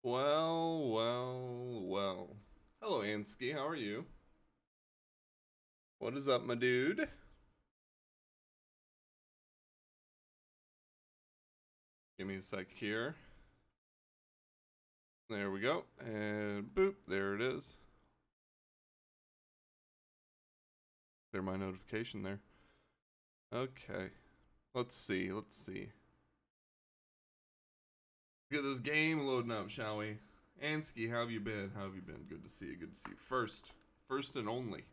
Well, well, well. Hello, Ansky. How are you? What is up, my dude? Give me a sec here. There we go. And boop, there it is. Clear my notification there. Okay. Let's see. Get this game loading up, shall we? Ansky, how have you been? Good to see you. Good to see you. First and only.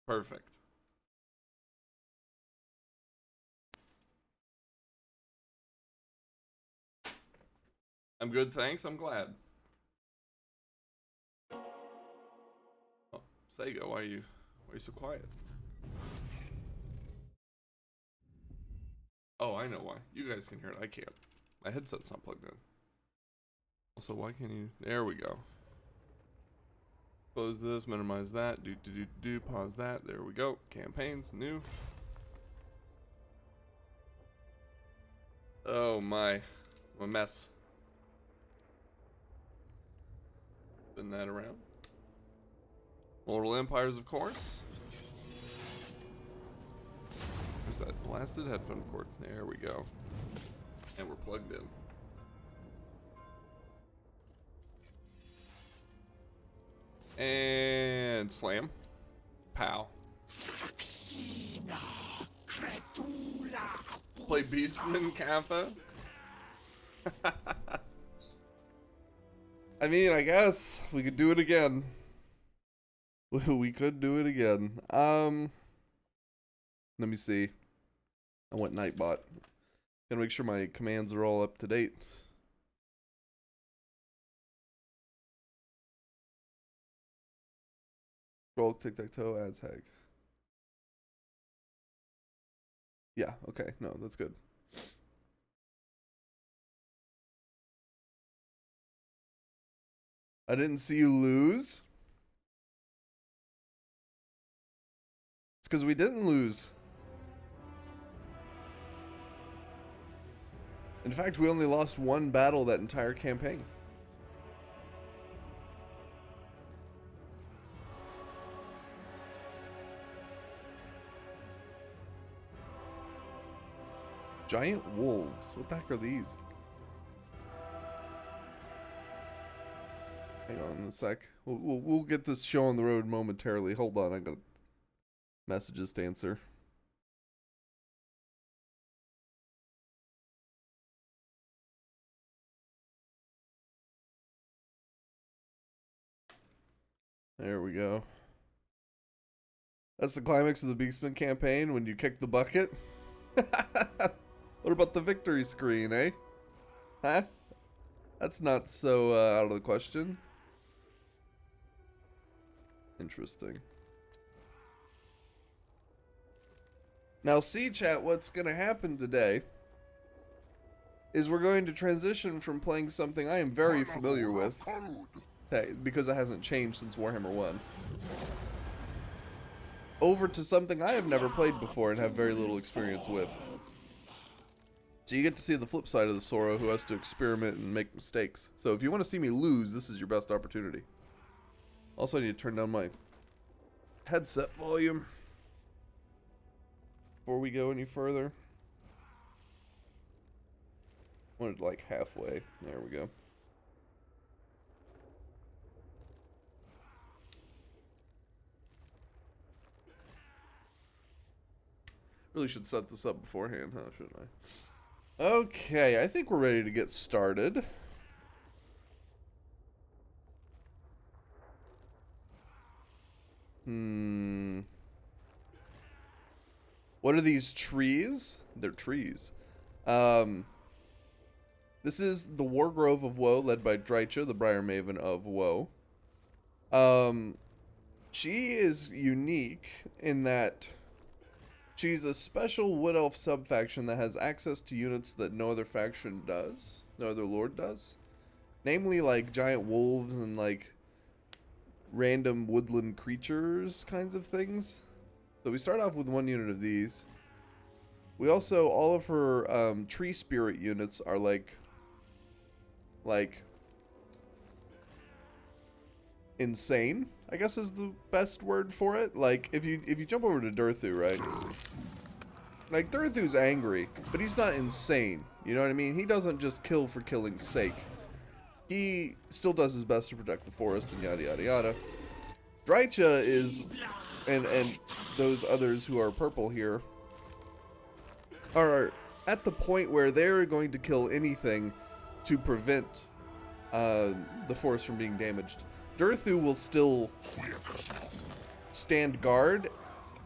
Perfect. I'm good, thanks. I'm glad. Oh, Sega, why are you so quiet? Oh, I know why. You guys can hear it. I can't. My headset's not plugged in. Also, why can't you? There we go. Close this, minimize that, pause that. There we go. Campaigns, new. Oh my. I'm a mess. Spin that around. Mortal Empires, of course. There's that blasted headphone cord. There we go. And we're plugged in. And slam. Pow. Play Beastman Kappa. I mean, I guess we could do it again. We could do it again. Let me see. I went Nightbot. Gotta make sure my commands are all up to date. Roll tic-tac-toe adds hag. Yeah, okay. No, that's good. I didn't see you lose. It's because we didn't lose. In fact, we only lost one battle that entire campaign. Giant wolves. What the heck are these? Hang on a sec. We'll get this show on the road momentarily. Hold on, I got messages to answer. There we go. That's the climax of the Beastman campaign when you kick the bucket. What about the victory screen, eh? Huh? That's not so out of the question. Interesting. Now, see, chat, what's going to happen today is we're going to transition from playing something I am very familiar with, because it hasn't changed since Warhammer 1, over to something I have never played before and have very little experience with. So you get to see the flip side of the Sora who has to experiment and make mistakes. So if you want to see me lose, this is your best opportunity. Also, I need to turn down my headset volume before we go any further. I wanted like halfway. There we go. Really should set this up beforehand, huh? Shouldn't I? Okay, I think we're ready to get started. What are these trees? They're trees. This is the War Grove of Woe, led by Drycha, the Briar Maven of Woe. She is unique in that she's a special Wood Elf subfaction that has access to units that no other faction does, no other lord does. Namely, like, giant wolves and, like, random woodland creatures kinds of things. So we start off with one unit of these. We also, all of her tree spirit units are, like, like, insane, I guess is the best word for it. Like, if you jump over to Durthu, right? Like, Durthu's angry, but he's not insane. You know what I mean? He doesn't just kill for killing's sake. He still does his best to protect the forest and yada yada yada. Drycha is, and those others who are purple here, are at the point where they're going to kill anything to prevent the forest from being damaged. Durthu will still stand guard,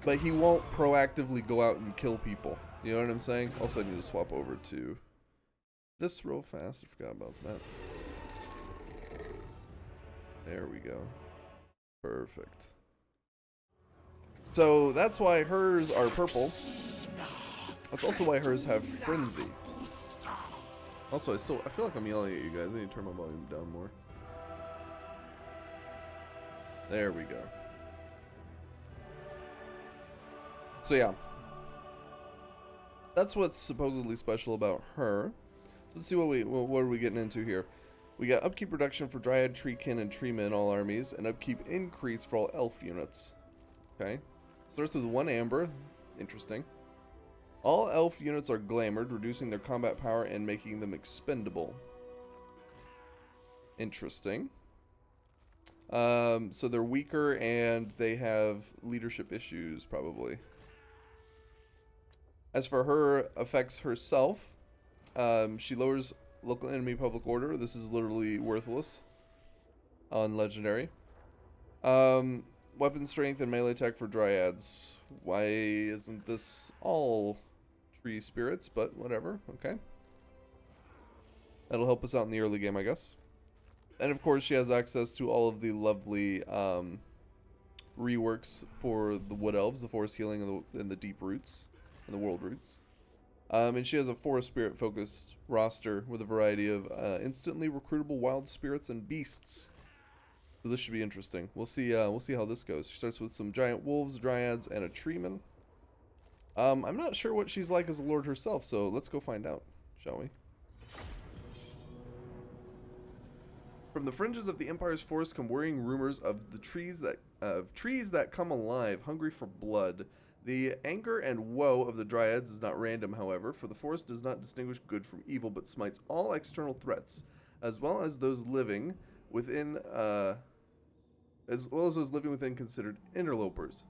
but he won't proactively go out and kill people. You know what I'm saying? Also, I need to swap over to this real fast. I forgot about that. There we go. Perfect. So that's why hers are purple. That's also why hers have frenzy. Also, I feel like I'm yelling at you guys. I need to turn my volume down more. There we go. So yeah. That's what's supposedly special about her. So let's see what are we getting into here. We got upkeep reduction for Dryad, Treekin, and Treeman all armies, and upkeep increase for all elf units. Okay. Starts with 1 amber. Interesting. All elf units are glamored, reducing their combat power and making them expendable. Interesting. So they're weaker and they have leadership issues, probably. As for her effects herself, she lowers local enemy public order. This is literally worthless on legendary. Weapon strength and melee attack for dryads. Why isn't this all tree spirits? But whatever. Okay. That'll help us out in the early game, I guess. And of course, she has access to all of the lovely reworks for the wood elves, the forest healing, and the deep roots, and the world roots. And she has a forest spirit focused roster with a variety of instantly recruitable wild spirits and beasts. So this should be interesting. We'll see how this goes. She starts with some giant wolves, dryads, and a treeman. I'm not sure what she's like as a lord herself, so let's go find out, shall we? From the fringes of the Empire's forest come worrying rumors of the trees that come alive, hungry for blood. The anger and woe of the Dryads is not random, however, for the forest does not distinguish good from evil, but smites all external threats, as well as those living within, considered interlopers.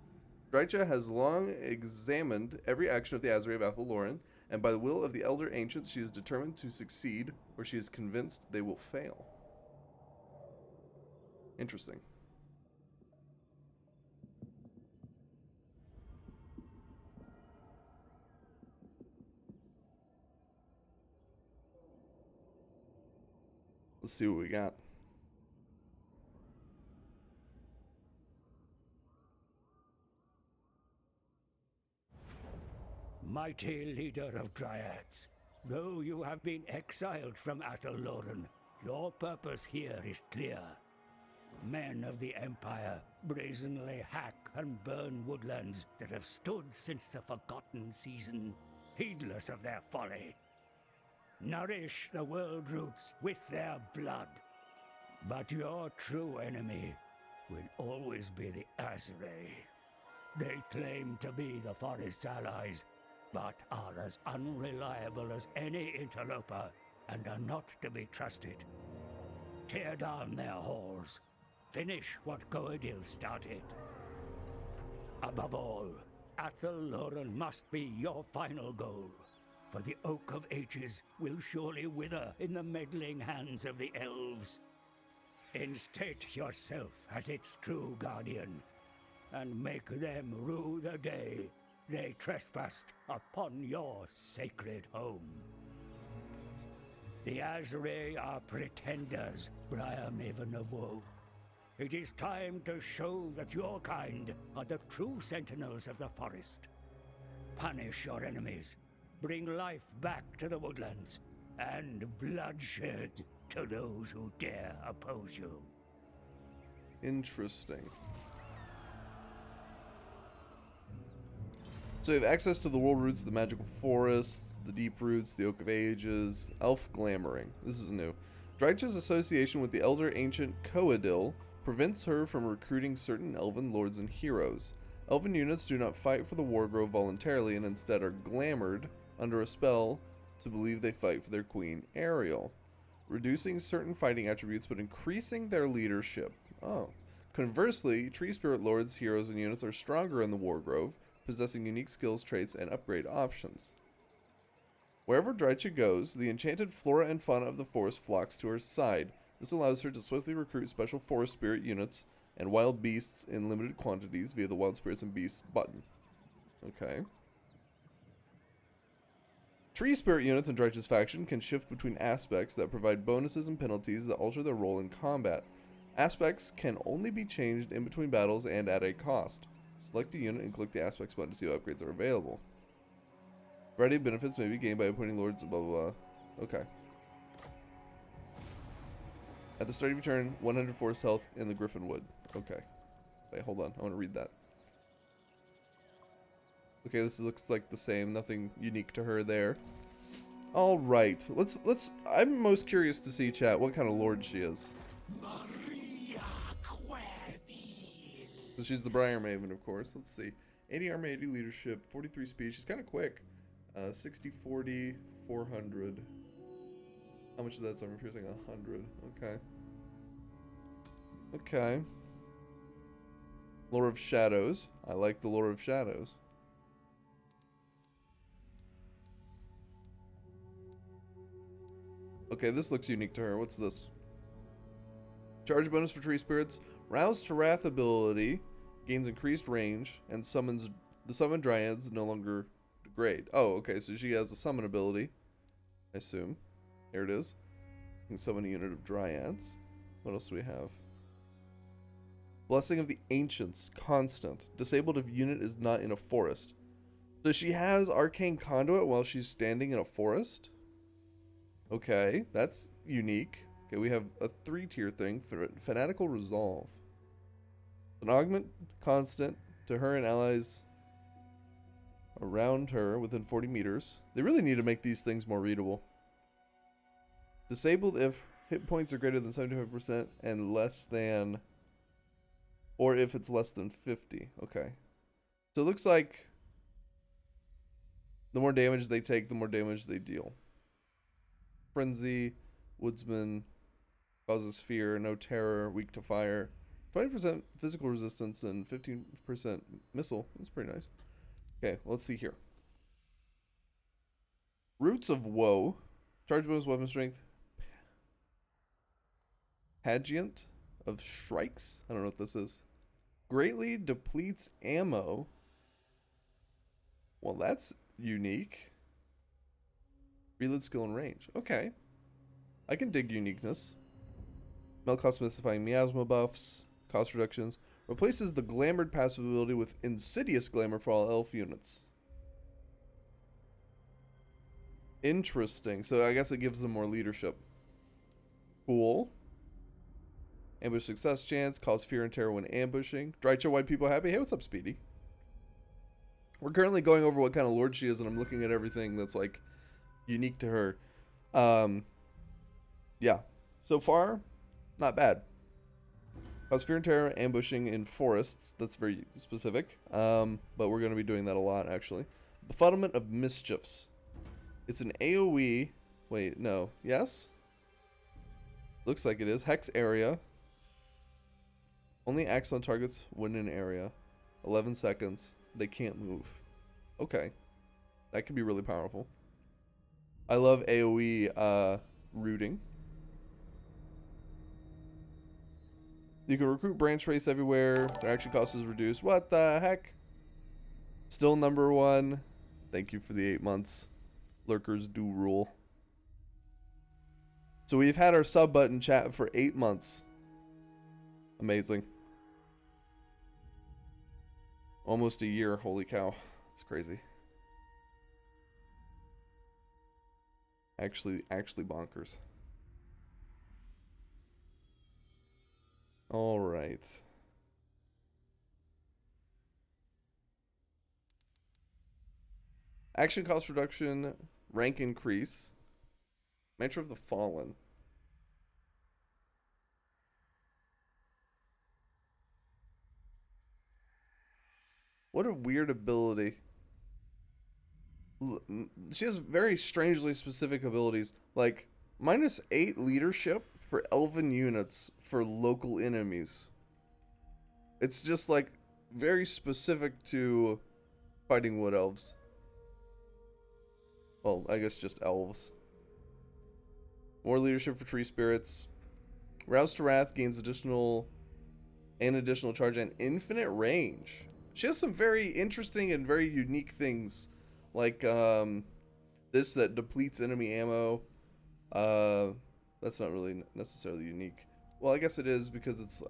Drycha has long examined every action of the Azrae of Athaloran, and by the will of the Elder Ancients, she is determined to succeed, or she is convinced they will fail. Interesting. Let's see what we got. Mighty leader of Dryads, though you have been exiled from Athaloran, your purpose here is clear. Men of the Empire brazenly hack and burn woodlands that have stood since the Forgotten Season, heedless of their folly. Nourish the world roots with their blood. But your true enemy will always be the Azrae. They claim to be the forest's allies, but are as unreliable as any interloper and are not to be trusted. Tear down their halls. Finish what Goadil started. Above all, Athaloran must be your final goal, for the Oak of Ages will surely wither in the meddling hands of the elves. Instate yourself as its true guardian, and make them rue the day they trespassed upon your sacred home. The Azrae are pretenders, Briar Maven of Woe. It is time to show that your kind are the true sentinels of the forest. Punish your enemies, bring life back to the woodlands, and bloodshed to those who dare oppose you. Interesting. So you have access to the world roots, the magical forests, the deep roots, the Oak of Ages, elf glamoring. This is new. Drycha's association with the elder ancient Coadil prevents her from recruiting certain elven lords and heroes. Elven units do not fight for the Wargrove voluntarily and instead are glamored under a spell to believe they fight for their queen, Ariel, reducing certain fighting attributes but increasing their leadership. Oh. Conversely, tree spirit lords, heroes, and units are stronger in the Wargrove, possessing unique skills, traits, and upgrade options. Wherever Drycha goes, the enchanted flora and fauna of the forest flocks to her side. This allows her to swiftly recruit special forest spirit units and wild beasts in limited quantities via the Wild Spirits and Beasts button. Okay. Tree spirit units in Drycha's faction can shift between aspects that provide bonuses and penalties that alter their role in combat. Aspects can only be changed in between battles and at a cost. Select a unit and click the aspects button to see what upgrades are available. Variety of benefits may be gained by appointing lords, blah blah blah. Okay. At the start of your turn, 100 force health in the Griffin Wood. Okay. Wait, hold on. I want to read that. Okay, this looks like the same. Nothing unique to her there. All right. Let's. I'm most curious to see, chat, what kind of lord she is. So she's the Briar Maven, of course. Let's see. 80 armor, 80 leadership, 43 speed. She's kind of quick. 60, 40, 400. How much is that? So I'm piercing 100. Okay. Okay. Lore of Shadows. I like the Lore of Shadows. Okay, this looks unique to her. What's this? Charge bonus for tree spirits. Rouse to Wrath ability. Gains increased range. And summons the summoned dryads no longer degrade. Oh, okay. So she has a summon ability. I assume. Here it is. You can summon a unit of dryads. What else do we have? Blessing of the Ancients. Constant. Disabled if unit is not in a forest. So she has Arcane Conduit while she's standing in a forest? Okay, that's unique. Okay, we have a 3-tier thing for Fanatical Resolve. An augment constant to her and allies around her within 40 meters. They really need to make these things more readable. Disabled if hit points are greater than 75% and less than, or if it's less than 50. Okay. So it looks like the more damage they take, the more damage they deal. Frenzy, Woodsman, causes fear, no terror, weak to fire. 20% physical resistance and 15% missile. That's pretty nice. Okay, let's see here. Roots of Woe. Charge bonus weapon strength. Pageant of Shrikes. I don't know what this is. Greatly depletes ammo. Well, that's unique. Reload skill and range. Okay. I can dig uniqueness. Mel cost mystifying miasma buffs. Cost reductions. Replaces the glamored passive ability with insidious glamour for all elf units. Interesting. So I guess it gives them more leadership. Cool. Ambush success chance. Cause fear and terror when ambushing. Drycha white people happy. Hey, what's up, Speedy? We're currently going over what kind of lord she is, and I'm looking at everything that's like unique to her. Yeah. So far, not bad. Cause fear and terror ambushing in forests. That's very specific. But we're going to be doing that a lot, actually. Befuddlement of Mischiefs. It's an AoE. Wait, no. Yes? Looks like it is. Hex area. Only acts on targets when in area. 11 seconds. They can't move. Okay. That could be really powerful. I love AoE rooting. You can recruit branch race everywhere. Their action cost is reduced. What the heck? Still number 1. Thank you for the 8 months. Lurkers do rule. So we've had our sub button chat for 8 months. Amazing. Almost a year. Holy cow. It's crazy. Actually bonkers. All right. Action cost reduction, rank increase. Mantra of the Fallen. What a weird ability. She has very strangely specific abilities, like -8 leadership for elven units for local enemies. It's just like very specific to fighting wood elves. Well, I guess just elves. More leadership for tree spirits. Rouse to Wrath gains additional charge and infinite range. She has some very interesting and very unique things, like this that depletes enemy ammo. Uh, that's not really necessarily unique. Well, I guess it is because it's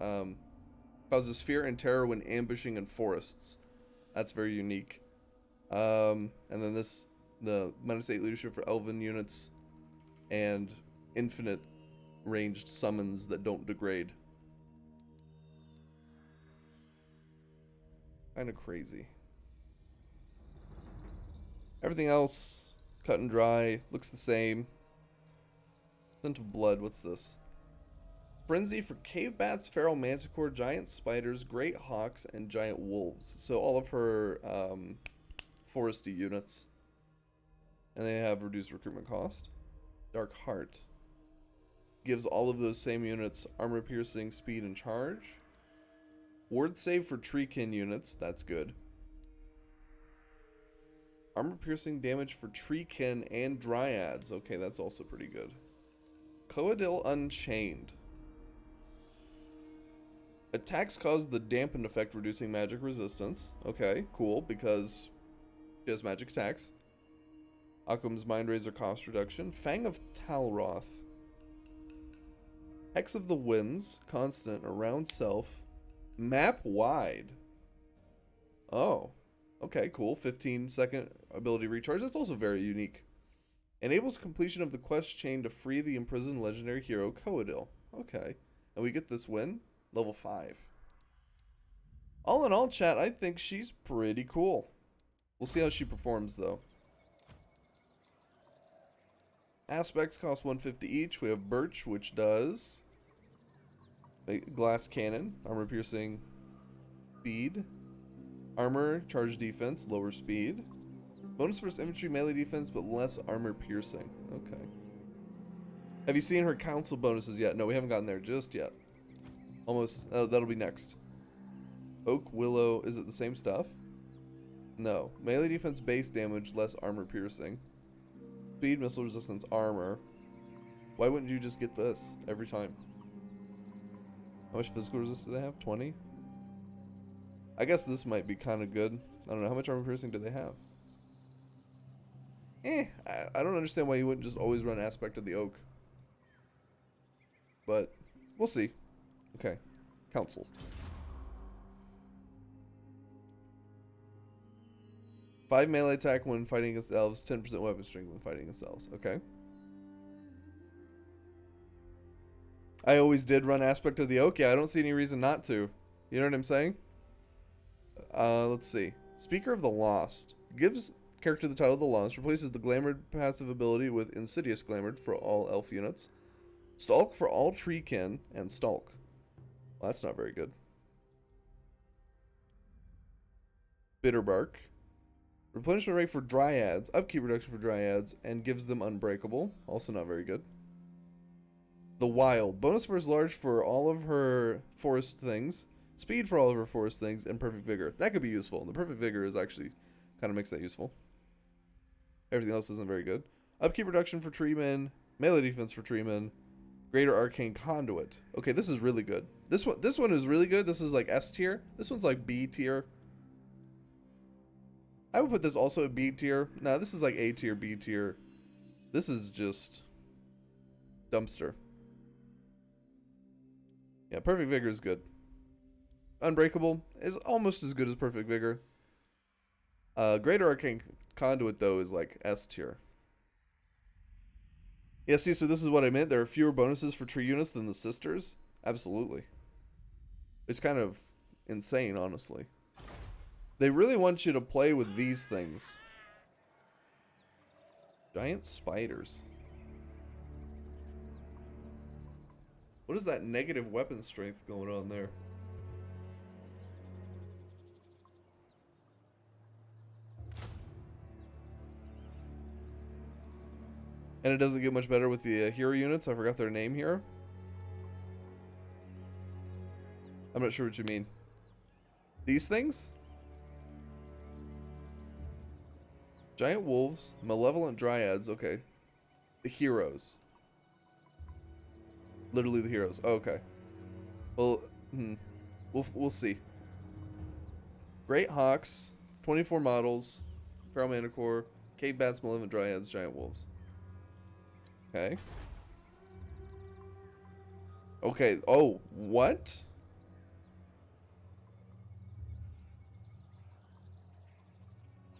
causes fear and terror when ambushing in forests. That's very unique. And then the -8 leadership for elven units and infinite ranged summons that don't degrade. Kind of crazy. Everything else, cut and dry, looks the same. Scent of blood, what's this? Frenzy for cave bats, feral manticore, giant spiders, great hawks, and giant wolves. So all of her foresty units. And they have reduced recruitment cost. Dark Heart. Gives all of those same units armor piercing, speed, and charge. Ward save for treekin units, that's good. Armor piercing damage for treekin and dryads. Okay, that's also pretty good. Coadil Unchained. Attacks cause the dampened effect, reducing magic resistance. Okay, cool, because she has magic attacks. Occam's Mind Razor cost reduction. Fang of Talroth. Hex of the Winds, constant, around self. Map wide. Oh, okay, cool. 15-second ability recharge. That's also very unique. Enables completion of the quest chain to free the imprisoned legendary hero Coadil. Okay, and we get this win. Level 5. All in all, chat, I think she's pretty cool. We'll see how she performs, though. Aspects cost 150 each. We have Birch, which does glass cannon, armor piercing, speed, armor, charge defense, lower speed. Bonus versus infantry melee defense, but less armor piercing. Okay. Have you seen her council bonuses yet? No, we haven't gotten there just yet. Almost. That'll be next. Oak, Willow. Is it the same stuff? No. Melee defense, base damage, less armor piercing. Speed, missile resistance, armor. Why wouldn't you just get this every time? How much physical resistance do they have? 20? I guess this might be kind of good. I don't know. How much armor piercing do they have? I don't understand why you wouldn't just always run Aspect of the Oak. But we'll see. Okay. Council. 5 melee attack when fighting against elves, 10% weapon strength when fighting against elves. Okay. I always did run Aspect of the Oak. Yeah, I don't see any reason not to. You know what I'm saying? Let's see. Speaker of the Lost. Gives character the title of the Lost. Replaces the Glamored passive ability with Insidious Glamored for all elf units. Stalk for all treekin and Stalk. Well, that's not very good. Bitterbark. Replenishment rate for dryads. Upkeep reduction for dryads. And gives them Unbreakable. Also not very good. The Wild. Bonus versus large for all of her forest things. Speed for all of her forest things. And Perfect Vigor. That could be useful. The Perfect Vigor is actually kind of makes that useful. Everything else isn't very good. Upkeep reduction for treemen. Melee defense for treemen. Greater Arcane Conduit. Okay, this is really good. This one is really good. This is like S tier. This one's like B tier. I would put this also at B tier. No, this is like A tier, B tier. This is just dumpster. Yeah, Perfect Vigor is good. Unbreakable is almost as good as Perfect Vigor. Greater Arcane Conduit, though, is like S tier. Yeah, see, so this is what I meant. There are fewer bonuses for tree units than the sisters. Absolutely. It's kind of insane, honestly. They really want you to play with these things. Giant spiders. What is that negative weapon strength going on there? And it doesn't get much better with the hero units. I forgot their name here. I'm not sure what you mean. These things? Giant wolves, malevolent dryads. Okay. The heroes. Literally the heroes. Oh, okay. Well, we'll see. Great hawks, 24 models, feral manticore, cave bats, malevolent dryads, giant wolves. Okay. Okay. Oh, what?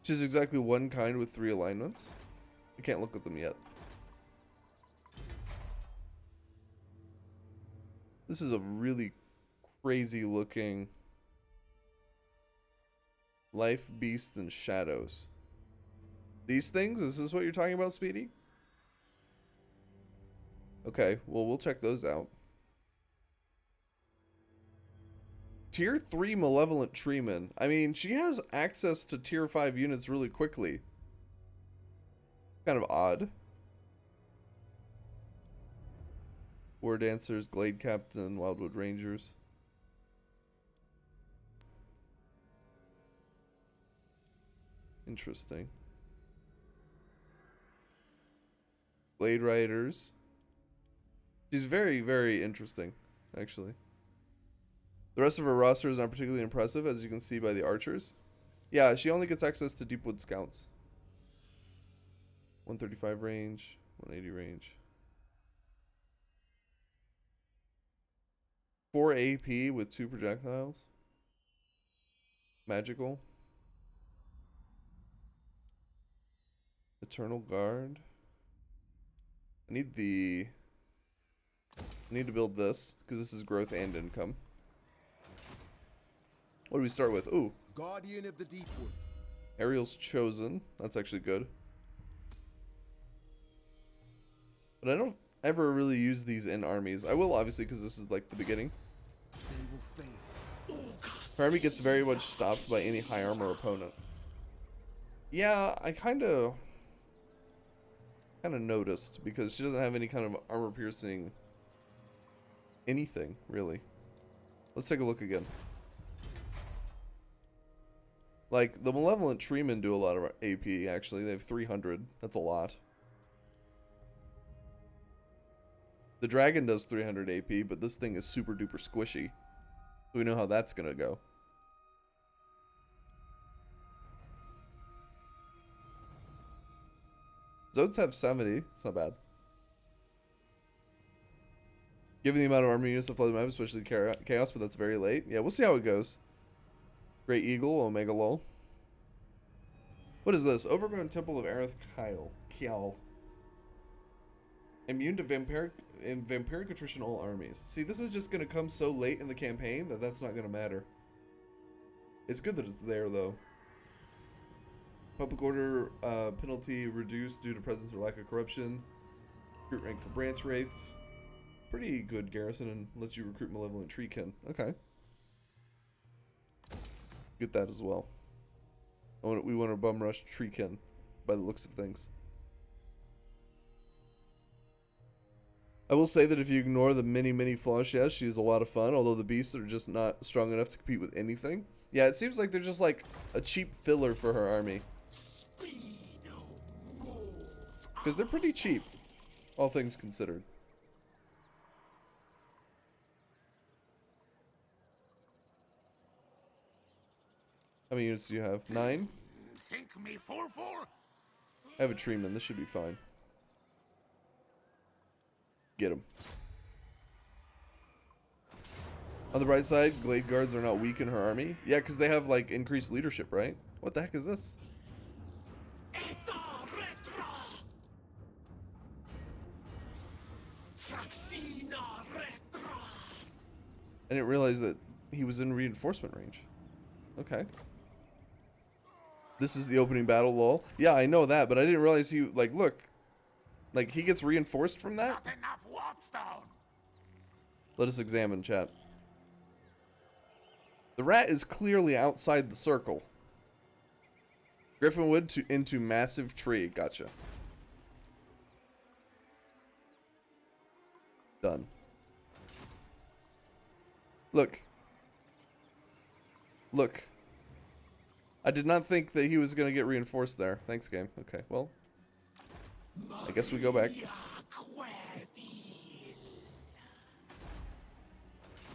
Which is exactly one kind with 3 alignments. I can't look at them yet. This is a really crazy looking life, beasts, and shadows. These things? Is this what you're talking about, Speedy? Okay, well, we'll check those out. Tier 3 Malevolent Treeman. I mean, she has access to Tier 5 units really quickly. Kind of odd. War Dancers, Glade Captain, Wildwood Rangers. Interesting. Glade Riders. She's very, very interesting, actually. The rest of her roster is not particularly impressive, as you can see by the archers. Yeah, she only gets access to Deepwood Scouts. 135 range, 180 range. 4 AP with 2 projectiles. Magical. Eternal Guard. I need to build this, because this is growth and income. What do we start with? Ooh. Guardian of the Deepwood. Ariel's Chosen. That's actually good. But I don't ever really use these in armies. I will, obviously, because this is like the beginning. They will fail. Her army gets very much stopped by any high armor opponent. Yeah, I kind of noticed, because she doesn't have any kind of armor piercing anything, really. Let's take a look again. Like, the Malevolent Treemen do a lot of AP, actually. They have 300. That's a lot. The Dragon does 300 AP, but this thing is super duper squishy. So we know how that's gonna go. Zodes have 70. It's not bad. Given the amount of armor units that flood the map, especially Chaos, but that's very late. Yeah, we'll see how it goes. Great Eagle, Omega Lol. What is this? Overgrown Temple of Aerith Kial. Immune to vampiric attrition all armies. See, this is just going to come so late in the campaign that that's not going to matter. It's good that it's there, though. Public order penalty reduced due to presence or lack of corruption. Recruit rank for branch wraiths. Pretty good garrison, and lets you recruit malevolent treekin. Okay. Get that as well. We want to bum rush treekin by the looks of things. I will say that if you ignore the many flaws she has, she's a lot of fun, although the beasts are just not strong enough to compete with anything. Yeah, it seems like they're just like a cheap filler for her army. Because they're pretty cheap, all things considered. How many units do you have? 9? Think me fool? I have a treeman. This should be fine. Get him. On the bright side, Glade Guards are not weak in her army. Yeah, because they have, like, increased leadership, right? What the heck is this? I didn't realize that he was in reinforcement range. Okay. This is the opening battle, lol. Yeah, I know that, but I didn't realize he, like, look. Like, he gets reinforced from that? Not enough warpstone. Let us examine, chat. The rat is clearly outside the circle. Griffinwood into massive tree. Gotcha. Done. Look. Look. I did not think that he was going to get reinforced there. Thanks, game. Okay, well. I guess we go back.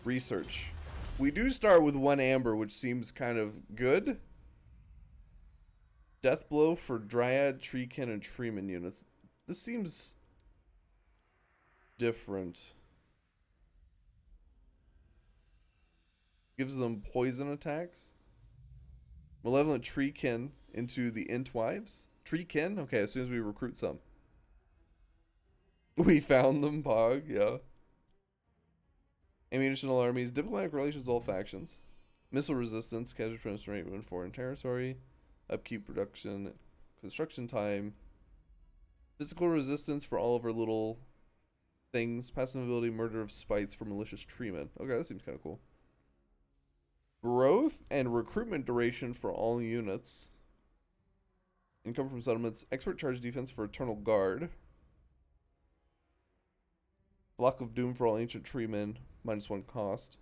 Research. We do start with 1 amber, which seems kind of good. Death blow for Dryad, Treekin, and Treeman units. This seems different. Gives them poison attacks. Malevolent Treekin into the Entwives. Treekin? Okay, as soon as we recruit some. We found them, Pog, yeah. Ammunitional armies, diplomatic relations, all factions. Missile resistance, casualty penetration rate when foreign territory. Upkeep, production, construction time. Physical resistance for all of our little things. Passive ability, murder of spites for malicious treatment. Okay, that seems kind of cool. Growth and recruitment duration for all units. Income from settlements. Expert charge defense for Eternal Guard. Block of Doom for all ancient treemen. -1 cost.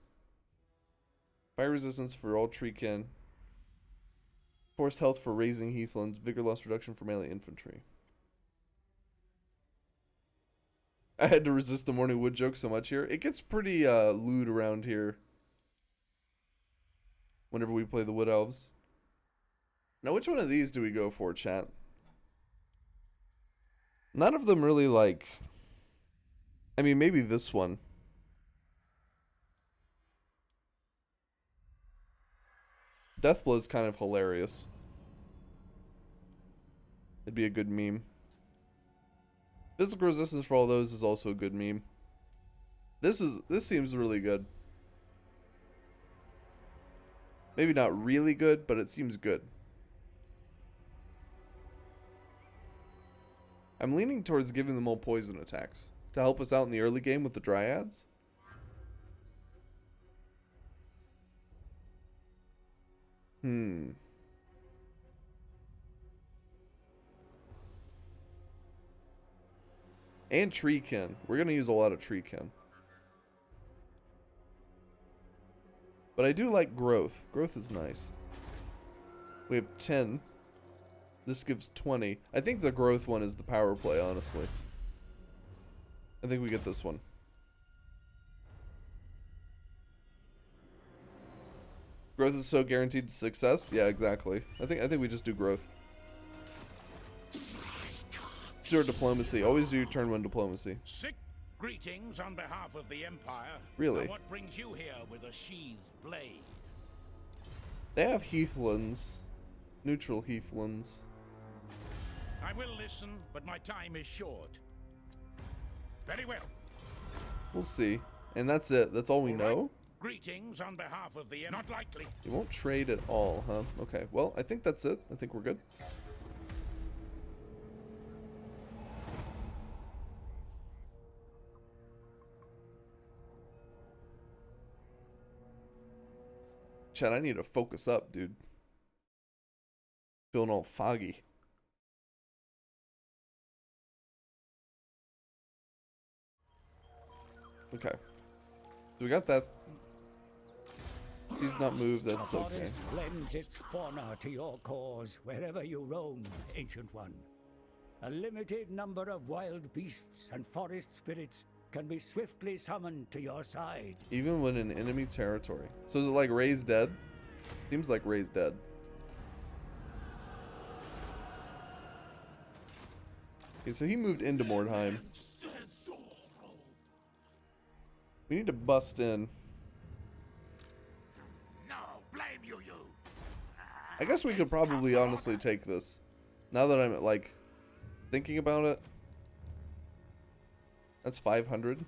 Fire resistance for all treekin. Forced health for raising heathlands. Vigor loss reduction for melee infantry. I had to resist the morning wood joke so much here. It gets pretty lewd around here whenever we play the Wood Elves. Now, which one of these do we go for, chat? None of them really like... I mean, maybe this one. Deathblow is kind of hilarious. It'd be a good meme. Physical resistance for all those is also a good meme. This seems really good. Maybe not really good, but it seems good. I'm leaning towards giving them all poison attacks to help us out in the early game with the Dryads. And Treekin. We're going to use a lot of Treekin. But I do like growth. Growth is nice. We have 10. This gives 20. I think the growth one is the power play, honestly. I think we get this one. Growth is so guaranteed success? Yeah, exactly. I think we just do growth. Steward diplomacy. Always do turn 1 diplomacy. Sick greetings on behalf of the Empire. Really? Now what brings you here with a sheathed blade? They have heathlands. Neutral heathlands. I will listen, but my time is short. Very well. We'll see. And that's it. That's all we know? Greetings on behalf of the... Not likely. You won't trade at all, huh? Okay, well, I think that's it. I think we're good. Chad, I need to focus up, dude. Feeling all foggy. Okay. So we got that. He's not moved, that's The okay. forest lends its fauna to your cause wherever you roam, Ancient One. A limited number of wild beasts and forest spirits can be swiftly summoned to your side. Even when in enemy territory. So is it like Ray's dead? Seems like Ray's dead. Okay, so he moved into Mordheim. We need to bust in. No, blame you. I guess we could probably honestly take this. Now that I'm like thinking about it. That's 500.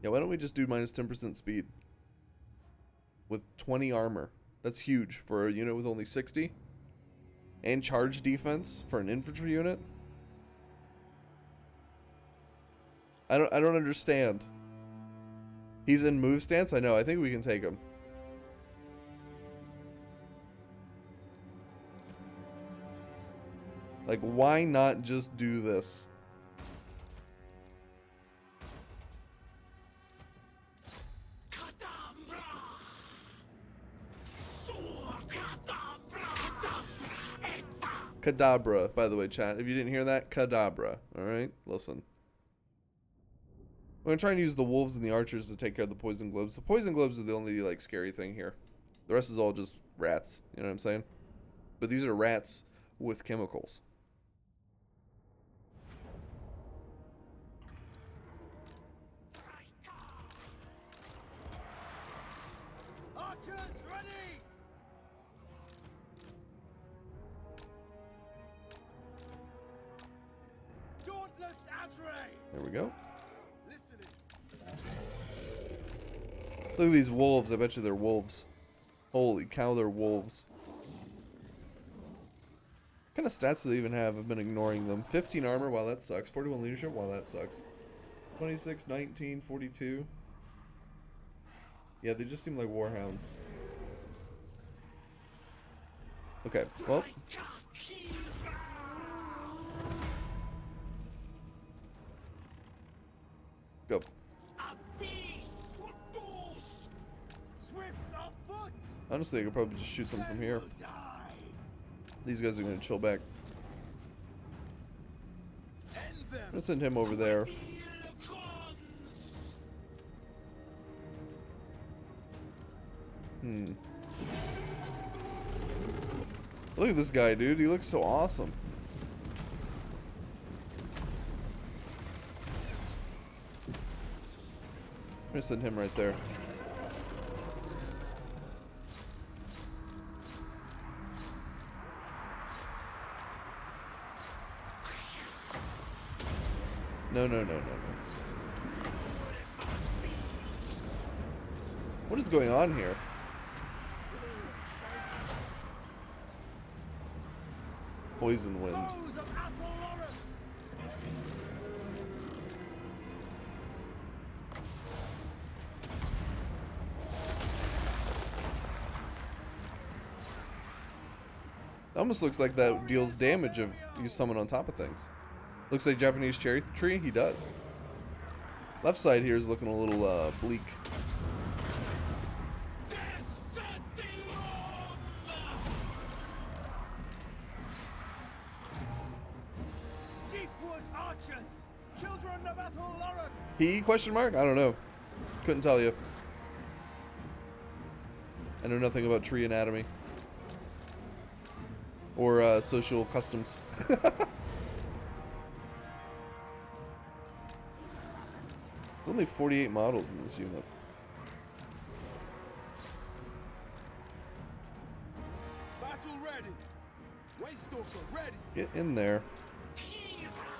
Yeah, why don't we just do minus 10% speed? With 20 armor. That's huge for a unit with only 60. And charge defense for an infantry unit. I don't understand. He's in move stance? I know, I think we can take him. Like, why not just do this? Kadabra, by the way, chat. If you didn't hear that, Kadabra. Alright? Listen. I'm gonna try and use the wolves and the archers to take care of the poison globes. The poison globes are the only, like, scary thing here. The rest is all just rats. You know what I'm saying? But these are rats with chemicals. Archers ready! Dauntless Azray! There we go. Listening. Look at these wolves. I bet you they're wolves. Holy cow, they're wolves. What kind of stats do they even have? I've been ignoring them. 15 armor, wow, that sucks. 41 leadership, wow, that sucks. 26, 19, 42. Yeah, they just seem like warhounds. Okay, well. Go. Honestly, I could probably just shoot them from here. These guys are going to chill back. I'm going to send him over there. Look at this guy, dude. He looks so awesome. I'm going to send him right there. No, no, no, no, no. What is going on here? Poison wind. It almost looks like that deals damage if you summon on top of things. Looks like Japanese cherry tree. He does. Left side here is looking a little bleak. Deepwood archers! Children of Athelloren! He question mark? I don't know. Couldn't tell you. I know nothing about tree anatomy. Or social customs. There's only 48 models in this unit. Battle ready! Waystalker ready! Get in there.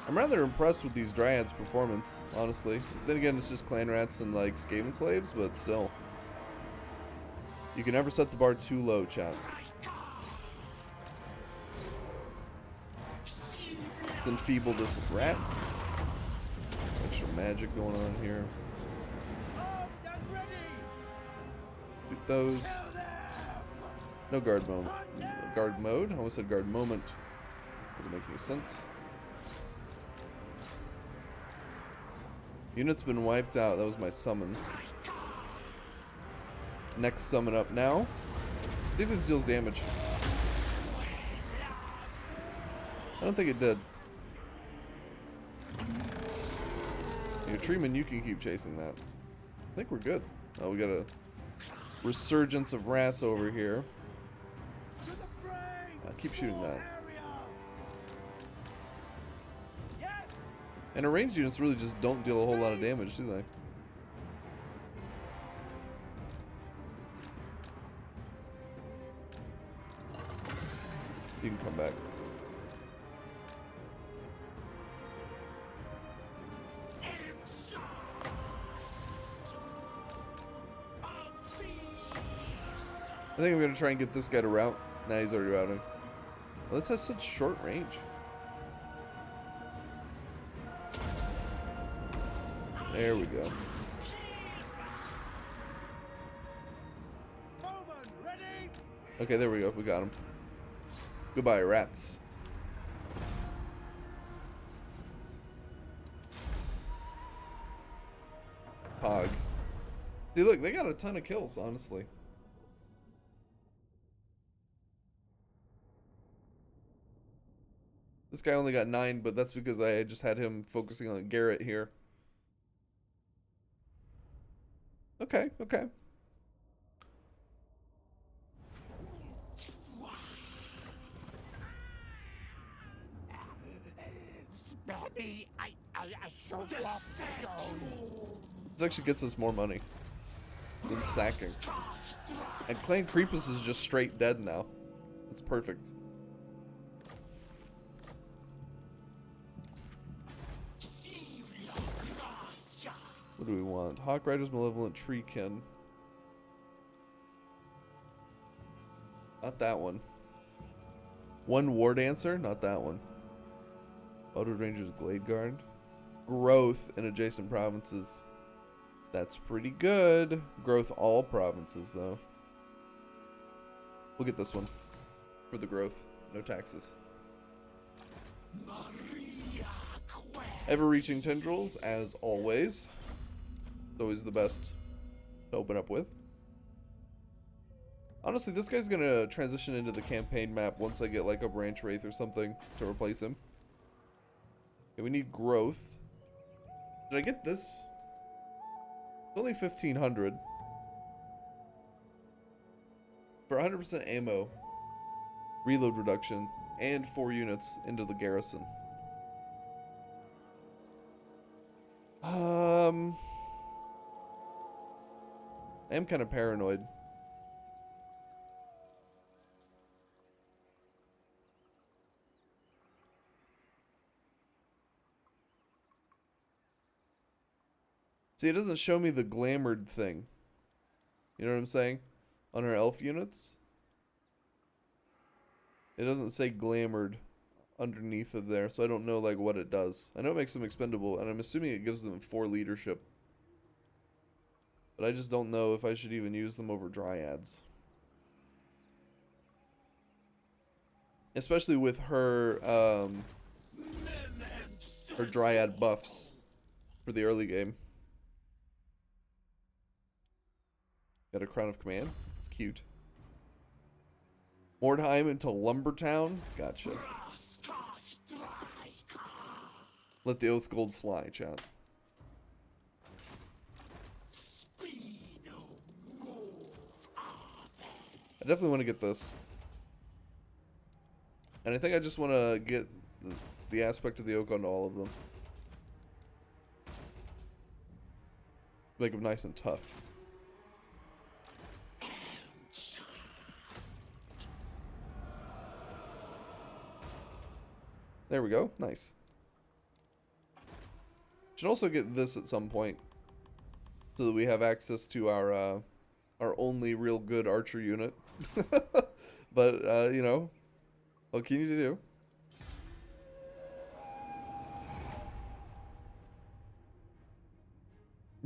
I'm rather impressed with these Dryads' performance, honestly. Then again, it's just clan rats and like Skaven slaves, but still. You can never set the bar too low, chat. Then feeble this rat. Extra magic going on here. Shoot those. No guard mode. Guard mode? I almost said guard moment. Doesn't make any sense. Unit's been wiped out. That was my summon. Next summon up now. See if this deals damage. I don't think it did. Treeman, you can keep chasing that. I think we're good. Oh, we got a resurgence of rats over here. Keep shooting that. And our ranged units really just don't deal a whole lot of damage, do they? You can come back. I think I'm going to try and get this guy to rout. Nah, he's already routing. Well, this has such short range. There we go. Okay, there we go. We got him. Goodbye, rats. Pog. See, look, they got a ton of kills, honestly. This guy only got 9, but that's because I just had him focusing on Garrett here. Okay, okay. Baby, I so want to go. This actually gets us more money than sacking. And Clan Creepus is just straight dead now. It's perfect. What do we want? Hawk Rider's Malevolent Treekin. Not that one. One War Dancer? Not that one. Auto Ranger's Glade Guard. Growth in adjacent provinces. That's pretty good. Growth all provinces, though. We'll get this one. For the growth. No taxes. Ever-reaching tendrils, as always. It's always the best to open up with. Honestly, this guy's gonna transition into the campaign map once I get like a branch wraith or something to replace him. Okay, we need growth. Did I get this? It's only 1,500. For 100% ammo, reload reduction, and 4 units into the garrison. I am kind of paranoid. See, it doesn't show me the glamored thing. You know what I'm saying? On our elf units. It doesn't say glamored underneath of there, so I don't know like what it does. I know it makes them expendable, and I'm assuming it gives them 4 leadership. But I just don't know if I should even use them over dryads. Especially with her dryad buffs for the early game. Got a Crown of Command. It's cute. Mordheim into Lumbertown. Gotcha. Let the Oath Gold fly, chat. I definitely want to get this. And I think I just want to get the aspect of the oak onto all of them. Make them nice and tough. There we go. Nice. Should also get this at some point, so that we have access to our only real good archer unit. But you know, what can you do?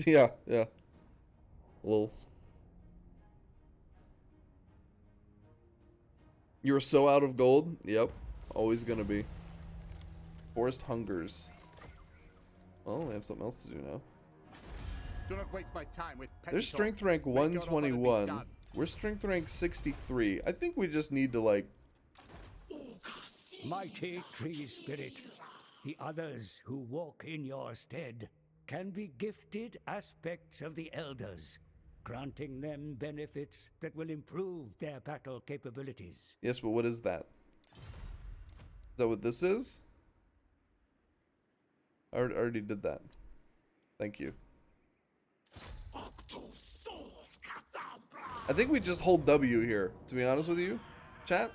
Yeah, yeah. Lol. You're so out of gold. Yep, always gonna be. Forest hungers. Well, we have something else to do now. Do not waste my time with petty Their talk. strength rank Make your offer to be 121. done. We're strength rank 63. I think we just need to like. Mighty tree spirit, the others who walk in your stead can be gifted aspects of the elders, granting them benefits that will improve their battle capabilities. Yes, but what is that? Is that what this is? I already did that. Thank you. I think we just hold W here, to be honest with you. Chat?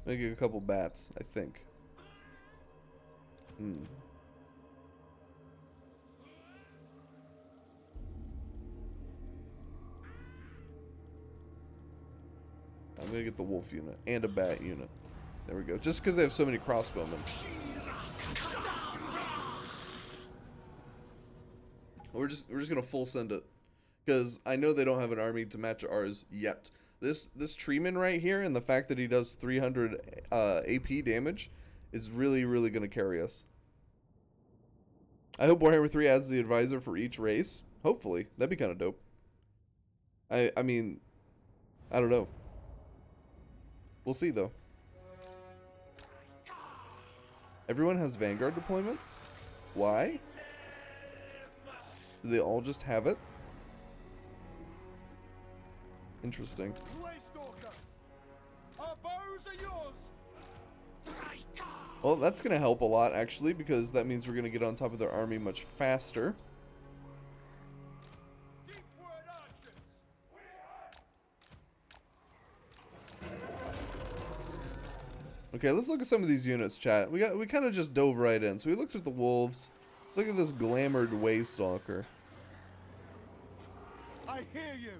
Maybe a couple bats, I think. I'm gonna get the wolf unit and a bat unit. There we go. Just because they have so many crossbowmen. We're just gonna full send it, because I know they don't have an army to match ours yet. this treeman right here, and the fact that he does 300 AP damage is really going to carry us. I hope Warhammer 3 adds the advisor for each race. Hopefully. That'd be kind of dope. I mean, I don't know. We'll see, though. Everyone has Vanguard deployment? Why? Do they all just have it? Interesting. Waystalker, our bows are yours. Well, that's going to help a lot, actually, because that means we're going to get on top of their army much faster. Deepward archers. Okay, let's look at some of these units, chat. We kind of just dove right in. So we looked at the wolves. Let's look at this glamored Waystalker. I hear you.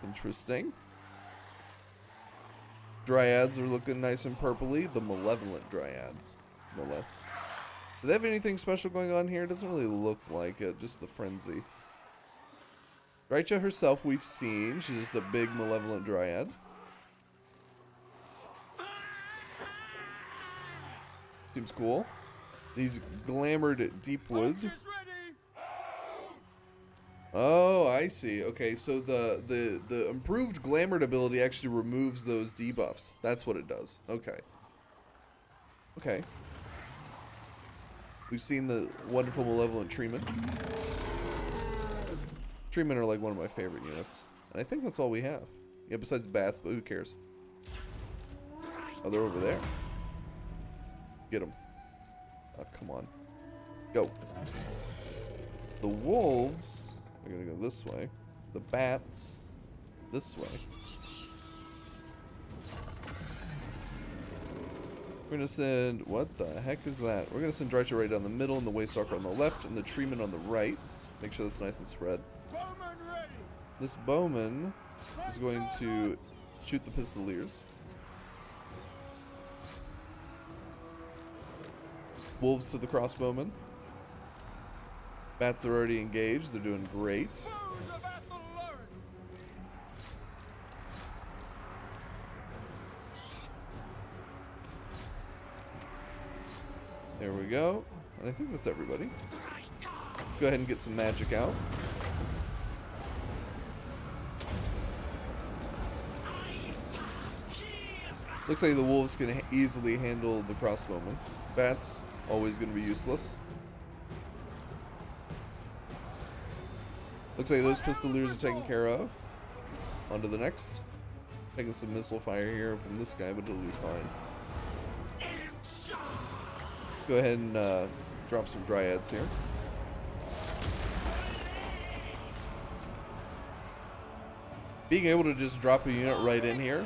Interesting. Dryads are looking nice and purpley. The malevolent Dryads, no less. Do they have anything special going on here? It doesn't really look like it, just the frenzy. Drycha herself we've seen. She's just a big malevolent Dryad. Seems cool. These glamored deep woods. Archers ready. Oh, I see. Okay, so the improved glamored ability actually removes those debuffs. That's what it does. Okay. Okay. We've seen the wonderful malevolent treemen. Treemen are like one of my favorite units. And I think that's all we have. Yeah, besides bats, but who cares? Oh, they're over there. Get them. Oh, come on. Go. The wolves are going to go this way. The bats, this way. We're going to send... What the heck is that? We're going to send Drycha right down the middle and the Waystalker on the left and the Treeman on the right. Make sure that's nice and spread. Bowman ready. This bowman is going to shoot the pistoliers. Wolves to the crossbowmen. Bats are already engaged. They're doing great. Bows of Athelloren. There we go. And I think that's everybody. Let's go ahead and get some magic out. Looks like the wolves can easily handle the crossbowmen. Bats, always going to be useless. Looks like those pistoliers are taken care of. On to the next. Taking some missile fire here from this guy, but it'll be fine. Let's go ahead and drop some dryads here. Being able to just drop a unit right in here,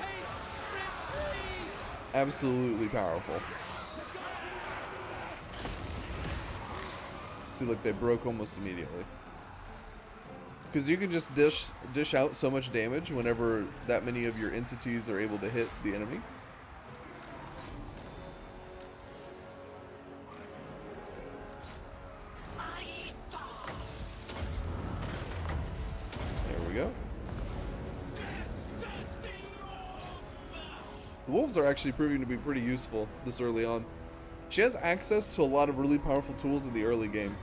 absolutely powerful. See, look, they broke almost immediately. Because you can just dish out so much damage whenever that many of your entities are able to hit the enemy. There we go. The wolves are actually proving to be pretty useful this early on. She has access to a lot of really powerful tools in the early game.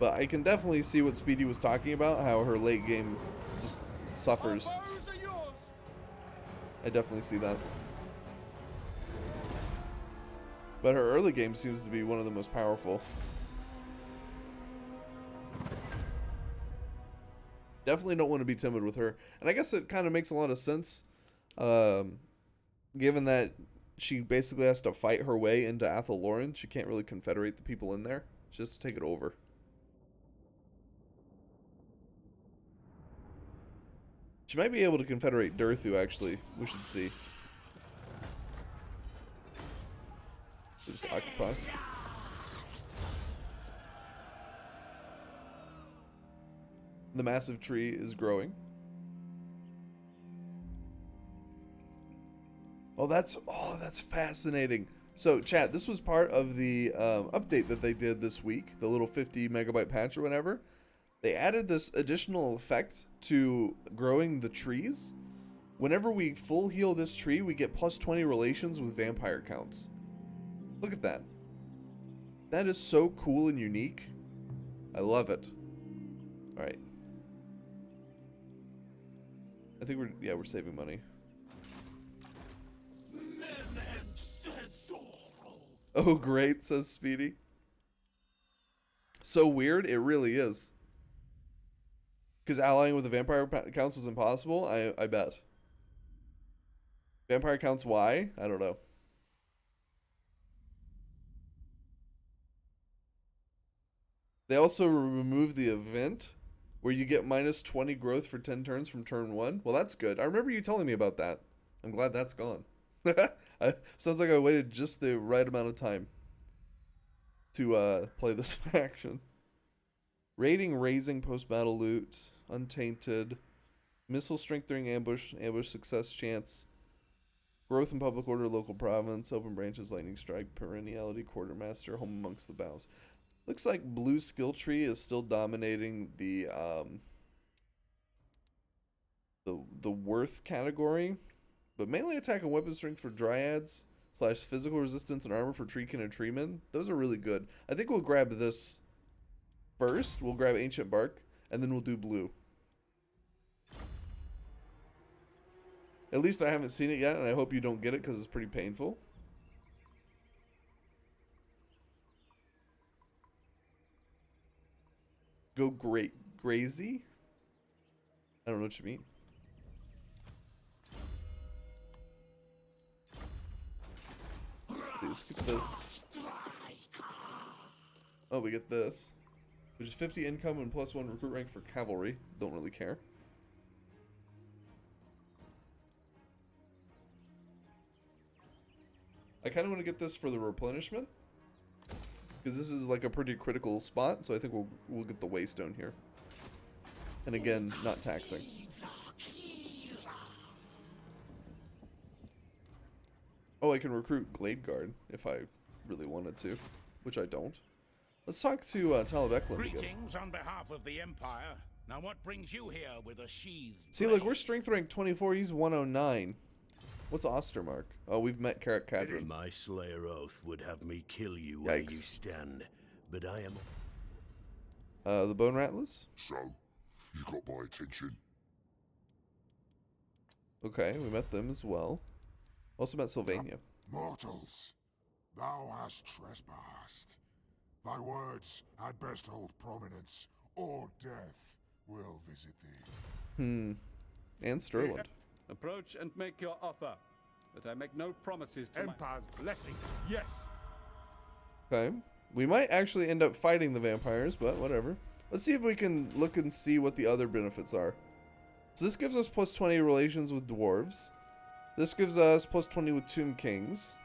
But I can definitely see what Speedy was talking about, how her late game just suffers. Bows are yours. I definitely see that. But her early game seems to be one of the most powerful. Definitely don't want to be timid with her. And I guess it kind of makes a lot of sense, given that she basically has to fight her way into Athelloren. She can't really confederate the people in there. She has to take it over. She might be able to confederate Durthu, actually. We should see. We'll just occupy. The massive tree is growing. Oh, that's fascinating. So, chat, this was part of the update that they did this week, the little 50 megabyte patch or whatever. they added this additional effect to growing the trees. Whenever we full heal this tree, we get plus 20 relations with vampire counts. Look at that. That is so cool and unique. I love it. Alright. I think we're saving money. Oh, great, says Speedy. So weird, it really is. Because allying with the vampire counts is impossible? I bet. Vampire counts why? I don't know. They also removed the event where you get minus 20 growth for 10 turns from turn 1. Well, that's good. I remember you telling me about that. I'm glad that's gone. Sounds like I waited just the right amount of time to play this faction. Rating, raising, post-battle loot, untainted, missile strength during ambush success chance, growth in public order, local province, open branches, lightning strike, perenniality, quartermaster, home amongst the boughs. Looks like blue skill tree is still dominating the worth category, but melee attack and weapon strength for dryads / physical resistance and armor for treekin and treemen. Those are really good. I think we'll grab this first. We'll grab ancient bark and then we'll do blue. At least I haven't seen it yet, and I hope you don't get it because it's pretty painful. Go crazy? I don't know what you mean. Let's get this. Oh, we get this. Which is 50 income and plus 1 recruit rank for cavalry. Don't really care. I kind of want to get this for the replenishment. Because this is like a pretty critical spot, so I think we'll get the waystone here. And again, not taxing. Oh, I can recruit Glade Guard if I really wanted to, which I don't. Let's talk to Talabecklin again. Greetings on behalf of the Empire. Now what brings you here with a sheathed See, look, we're strength rank 24, he's 109. What's Ostermark? Oh, we've met Carrot Cadron. My Slayer oath would have me kill you where you stand, but I am... The Bone Rattlers? So, you got my attention. Okay, we met them as well. Also met Sylvania. Mortals, thou hast trespassed. Thy words had best hold prominence, or death will visit thee. And Sterland. Approach and make your offer, but I make no promises to Empire's blessing. Yes. Okay. We might actually end up fighting the vampires, but whatever. Let's see if we can look and see what the other benefits are. So this gives us plus 20 relations with dwarves. This gives us plus 20 with Tomb Kings.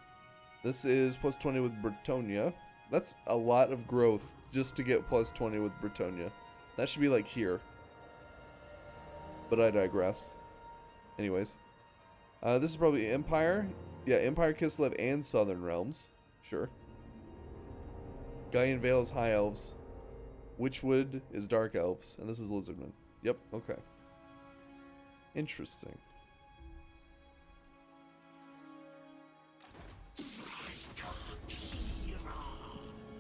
This is plus 20 with Bretonia. That's a lot of growth just to get plus 20 with Bretonia. That should be like here. But I digress. Anyways. This is probably Empire. Yeah, Empire, Kislev, and Southern Realms. Sure. Gaian Vale is High Elves. Witchwood is Dark Elves. And this is Lizardmen. Yep, okay. Interesting.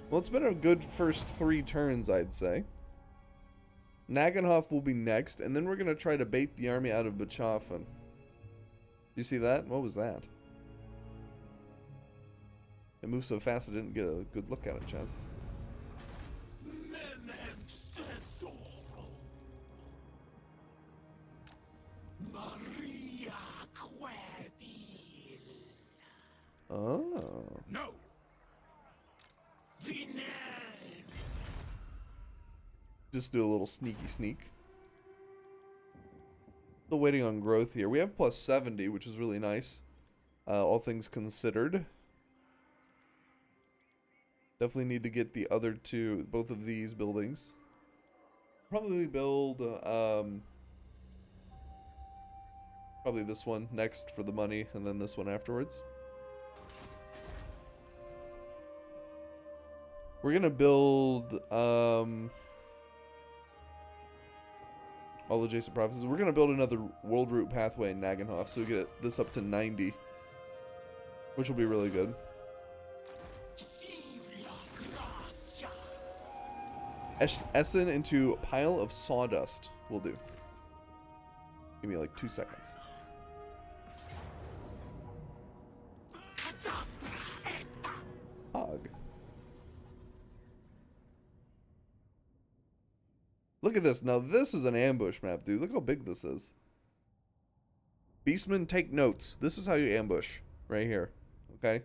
Well, it's been a good first 3 turns, I'd say. Nagenhof will be next, and then we're going to try to bait the army out of Bachofen. You see that? What was that? It moved so fast I didn't get a good look at it, Chad. Oh. No. Just do a little sneaky sneak. Still waiting on growth here. We have plus 70, which is really nice. All things considered. Definitely need to get the other two, both of these buildings. Probably build, probably this one next for the money, and then this one afterwards. We're gonna build, All adjacent provinces. We're gonna build another world route pathway in Nagenhof, so we get this up to 90, which will be really good. Essen into pile of sawdust will do. Give me like 2 seconds. Hog. Look at this. Now this is an ambush map, dude. Look how big this is. Beastmen, take notes. This is how you ambush. Right here. Okay?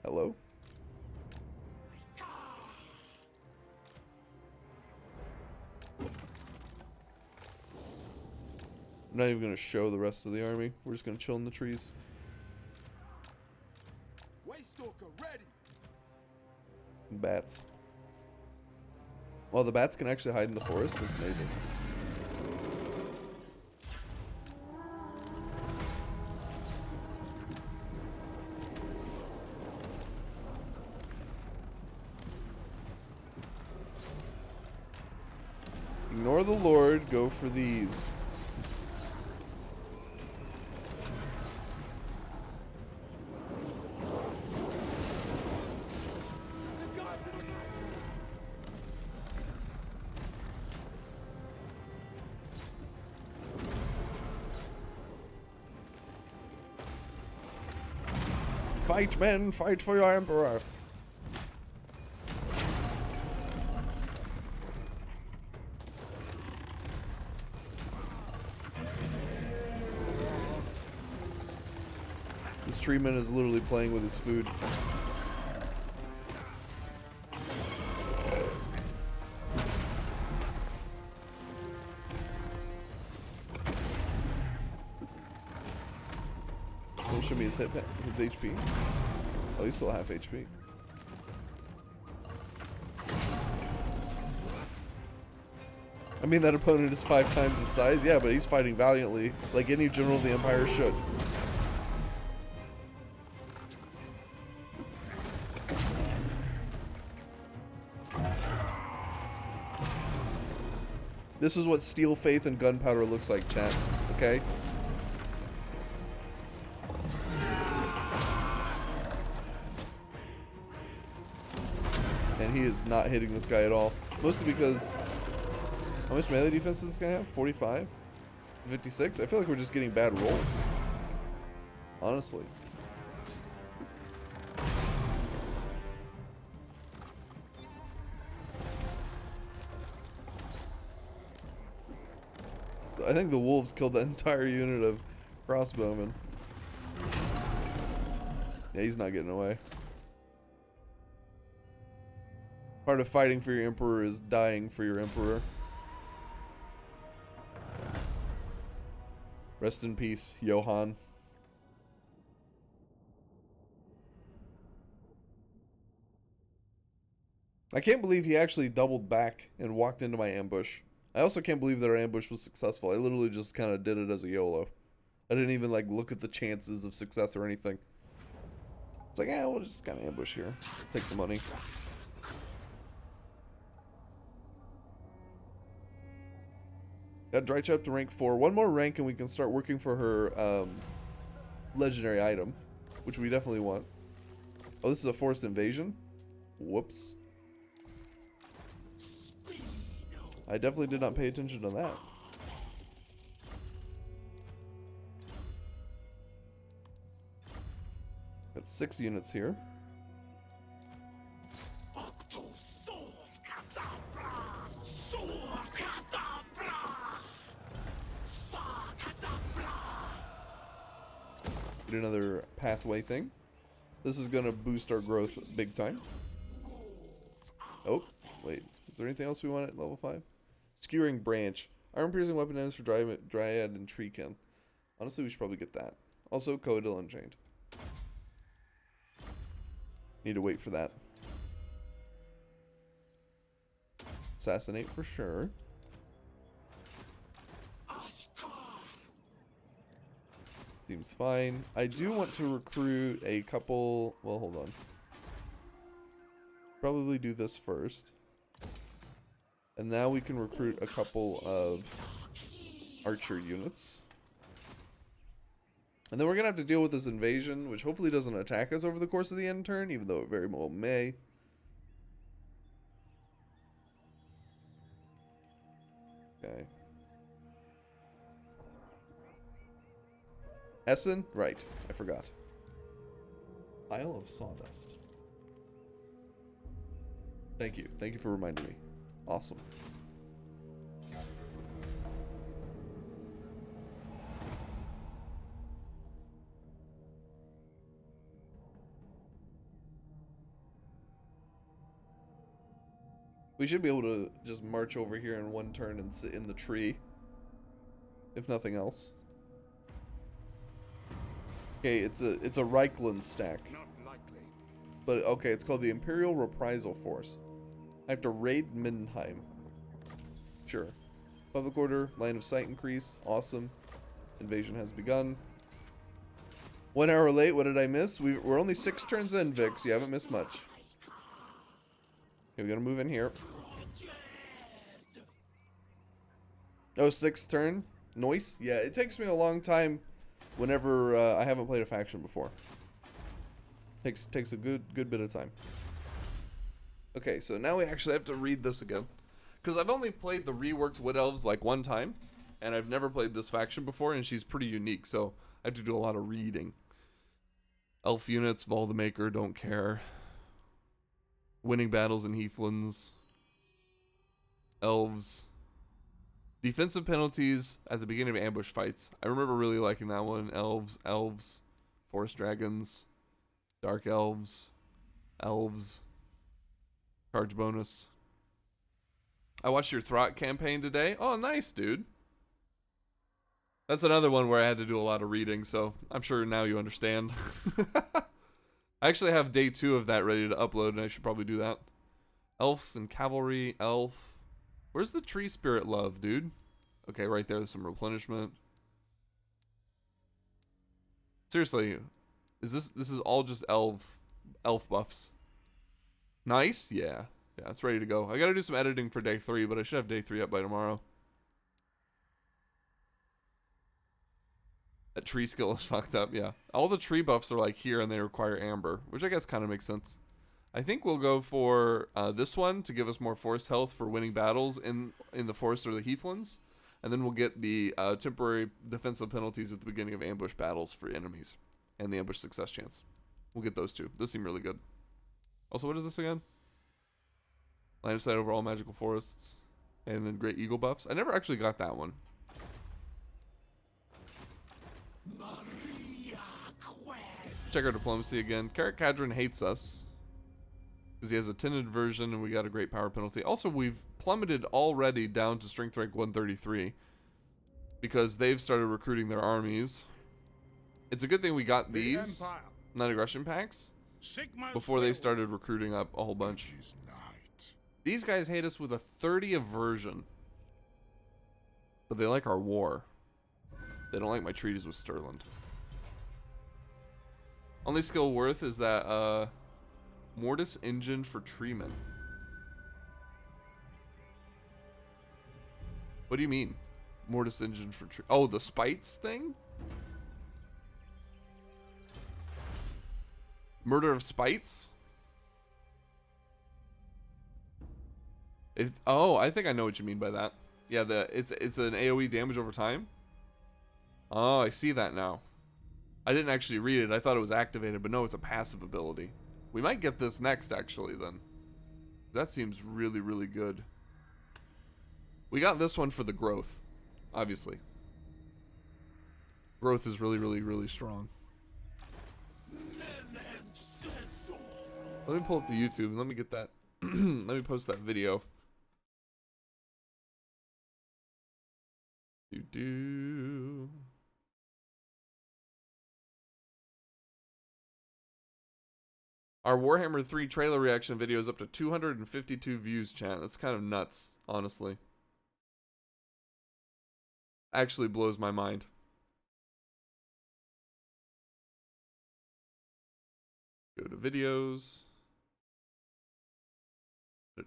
Hello? I'm not even going to show the rest of the army. We're just going to chill in the trees. Waystalker ready. Bats. Well, the bats can actually hide in the forest. That's amazing. Ignore the Lord, go for these. Fight, men, fight for your emperor. This treeman is literally playing with his food. Don't show me his HP. Oh, he's still half HP. I mean, that opponent is 5 times his size, yeah, but he's fighting valiantly, like any general of the Empire should. This is what steel faith and gunpowder looks like, chat. Okay? And he is not hitting this guy at all. Mostly because... How much melee defense does this guy have? 45? 56? I feel like we're just getting bad rolls. Honestly. I think the wolves killed that entire unit of crossbowmen. Yeah, he's not getting away. Part of fighting for your emperor is dying for your emperor. Rest in peace, Johann. I can't believe he actually doubled back and walked into my ambush. I also can't believe that our ambush was successful. I literally just kind of did it as a YOLO. I didn't even like look at the chances of success or anything. It's like, yeah, we'll just kind of ambush here. Take the money. Got Drycha up to rank 4. One more rank and we can start working for her legendary item, which we definitely want. Oh, this is a forced invasion? Whoops. I definitely did not pay attention to that. Got 6 units here. Get another pathway thing. This is gonna boost our growth big time. Oh, wait. Is there anything else we want at level 5? Skewering branch. Armor piercing weapon ends for Dryad and Treekin. Honestly, we should probably get that. Also, Coadil Unchained. Need to wait for that. Assassinate for sure. Seems fine. I do want to recruit a couple... Well, hold on. Probably do this first. And now we can recruit a couple of archer units. And then we're going to have to deal with this invasion, which hopefully doesn't attack us over the course of the end turn, even though it very well may. Okay. Essen? Right. I forgot. Pile of sawdust. Thank you. Thank you for reminding me. Awesome. We should be able to just march over here in one turn and sit in the tree. If nothing else. Okay, it's a Reichland stack. Not likely. But okay, it's called the Imperial Reprisal Force. I have to raid Mindenheim. Sure. Public order, line of sight increase. Awesome. Invasion has begun. 1 hour late, what did I miss? We're only 6 turns in, Vix. You haven't missed much. Okay, we gotta move in here. Oh, 6th turn? Noise? Yeah, it takes me a long time whenever I haven't played a faction before. Takes a good bit of time. Okay, so now we actually have to read this again. Because I've only played the reworked Wood Elves like one time. And I've never played this faction before, and she's pretty unique, so I have to do a lot of reading. Elf units, Vol the Maker, don't care. Winning battles in Heathlands. Elves. Defensive penalties at the beginning of ambush fights. I remember really liking that one. Elves, Forest Dragons, Dark Elves, Charge bonus. I watched your Throt campaign today. Oh, nice, dude. That's another one where I had to do a lot of reading, so I'm sure now you understand. I actually have day 2 of that ready to upload, and I should probably do that. Elf and Cavalry, Elf. Where's the Tree Spirit Love, dude? Okay, right there, there's some replenishment. Seriously, this is all just elf buffs. Nice? Yeah, it's ready to go. I gotta do some editing for day 3, but I should have day 3 up by tomorrow. That tree skill is fucked up, yeah. All the tree buffs are like here and they require amber, which I guess kind of makes sense. I think we'll go for this one to give us more force health for winning battles in the forest or the heathlands. And then we'll get the temporary defensive penalties at the beginning of ambush battles for enemies. And the ambush success chance. We'll get those two. Those seem really good. Also, what is this again? Line of sight over all magical forests. And then Great Eagle buffs. I never actually got that one. Check our diplomacy again. Carrot Cadron hates us. Because he has a tinted version and we got a great power penalty. Also, we've plummeted already down to strength rank 133. Because they've started recruiting their armies. It's a good thing we got these non-aggression packs before they started recruiting up a whole bunch. These guys hate us with a 30 aversion. But they like our war. They don't like my treaties with Stirland. Only skill worth is that Mortis Engine for Treeman. What do you mean? Mortis Engine for Tree... Oh, the Spites thing? Murder of Spites? Oh, I think I know what you mean by that. Yeah, it's an AoE damage over time. Oh, I see that now. I didn't actually read it. I thought it was activated, but no, it's a passive ability. We might get this next, actually, then. That seems really, really good. We got this one for the growth, obviously. Growth is really, really, really strong. Let me pull up the YouTube and let me get that. Let me post that video. Do. Our Warhammer 3 trailer reaction video is up to 252 views, chat. That's kind of nuts, honestly. Actually blows my mind. Go to videos.